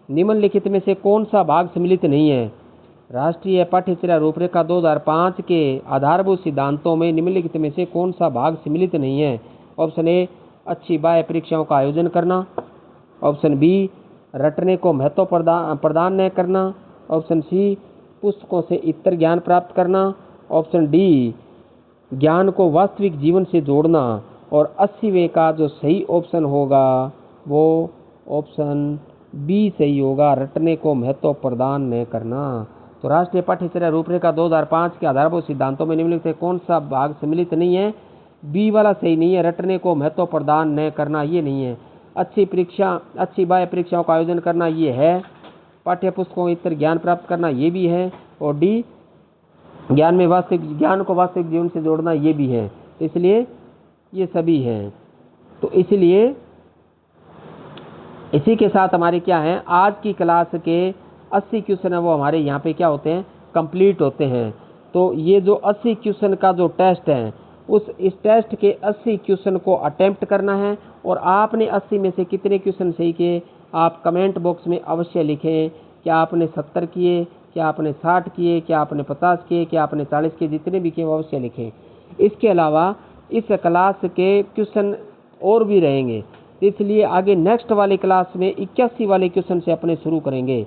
निम्नलिखित में से कौन सा भाग सम्मिलित नहीं है। राष्ट्रीय पाठ्यचर्या रूपरेखा 2005 के आधारभूत सिद्धांतों में निम्नलिखित में से कौन सा भाग सम्मिलित नहीं है। ऑप्शन ए अच्छी बाह्य परीक्षाओं का आयोजन करना, ऑप्शन बी रटने को महत्व प्रदान न करना, ऑप्शन सी पुस्तकों से इतर ज्ञान प्राप्त करना, ऑप्शन डी ज्ञान को वास्तविक जीवन से जोड़ना। और 80वें का जो सही ऑप्शन होगा वो ऑप्शन बी सही होगा, रटने को महत्व प्रदान न करना। तो राष्ट्रीय पाठ्यचर्या रूपरेखा 2005 के आधारभूत सिद्धांतों में निम्नलिखित से कौन सा भाग सम्मिलित नहीं है, बी वाला सही नहीं है, रटने को महत्व प्रदान न करना ये नहीं है। अच्छी बाह्य परीक्षाओं का आयोजन करना ये है, पाठ्य पुस्तकों इतर ज्ञान प्राप्त करना ये भी है, और डी ज्ञान को वास्तविक जीवन से जोड़ना ये भी है। इसलिए ये सभी हैं। तो इसलिए इसी के साथ हमारे क्या हैं, आज की क्लास के 80 क्वेश्चन है वो हमारे यहाँ पे क्या होते हैं, कंप्लीट होते हैं। तो ये जो 80 क्वेश्चन का जो टेस्ट है इस टेस्ट के 80 क्वेश्चन को अटेम्प्ट करना है, और आपने 80 में से कितने क्वेश्चन सही किए आप कमेंट बॉक्स में अवश्य लिखें। क्या आपने 70 किए, क्या आपने 60 किए, क्या आपने 50 किए, क्या आपने 40 किए, जितने भी किए वो अवश्य लिखें। इसके अलावा इस क्लास के क्वेश्चन और भी रहेंगे, इसलिए आगे नेक्स्ट वाली क्लास में 81 वाले क्वेश्चन से अपने शुरू करेंगे।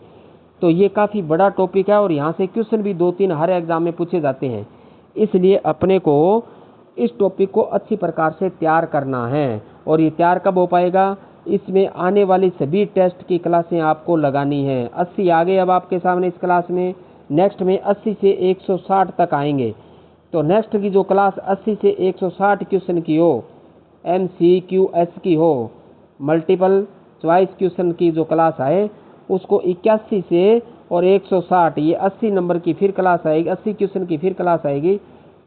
तो ये काफ़ी बड़ा टॉपिक है और यहाँ से क्वेश्चन भी 2-3 हर एग्जाम में पूछे जाते हैं, इसलिए अपने को इस टॉपिक को अच्छी प्रकार से तैयार करना है। और ये तैयार कब हो पाएगा, इसमें आने वाली सभी टेस्ट की क्लासें आपको लगानी है। 80 आ गए अब आपके सामने इस क्लास में, नेक्स्ट में 80 से 160 तक आएंगे। तो नेक्स्ट की जो क्लास 80 से 160 क्वेश्चन की हो, MCQS की हो, मल्टीपल चॉइस क्वेश्चन की जो क्लास आए उसको 81 से और 160 ये 80 नंबर की फिर क्लास आएगी, 80 क्वेश्चन की फिर क्लास आएगी।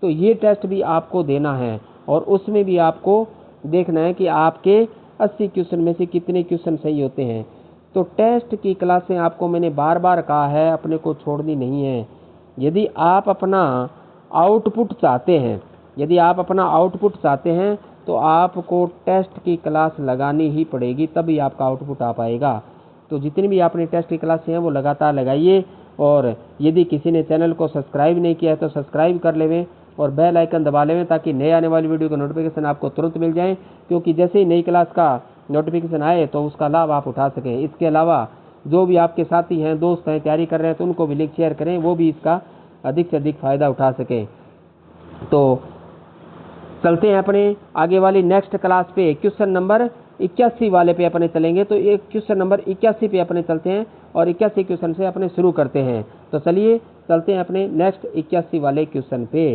तो ये टेस्ट भी आपको देना है और उसमें भी आपको देखना है कि आपके 80 क्वेश्चन में से कितने क्वेश्चन सही होते हैं। तो टेस्ट की क्लासें आपको मैंने बार बार कहा है अपने को छोड़नी नहीं है। यदि आप अपना आउटपुट चाहते हैं, यदि आप अपना आउटपुट चाहते हैं तो आपको टेस्ट की क्लास लगानी ही पड़ेगी, तभी आपका आउटपुट आ पाएगा। तो जितनी भी आपने टेस्ट की क्लासें हैं वो लगातार लगाइए, और यदि किसी ने चैनल को सब्सक्राइब नहीं किया है तो सब्सक्राइब कर लेवें और बेल आइकन दबा लेवें, ताकि नए आने वाली वीडियो का नोटिफिकेशन आपको तुरंत मिल जाए, क्योंकि जैसे ही नई क्लास का नोटिफिकेशन आए तो उसका लाभ आप उठा सकें। इसके अलावा जो भी आपके साथी हैं, दोस्त हैं, तैयारी कर रहे हैं, तो उनको भी लिंक शेयर करें, वो भी इसका अधिक से अधिक फ़ायदा उठा सकें। तो चलते हैं अपने आगे वाली नेक्स्ट क्लास पे, क्वेश्चन नंबर 81 वाले पे अपने चलेंगे। तो एक क्वेश्चन नंबर 81 पे अपने चलते हैं और 81 क्वेश्चन से अपने शुरू करते हैं। तो चलिए चलते हैं अपने नेक्स्ट 81 वाले क्वेश्चन पे।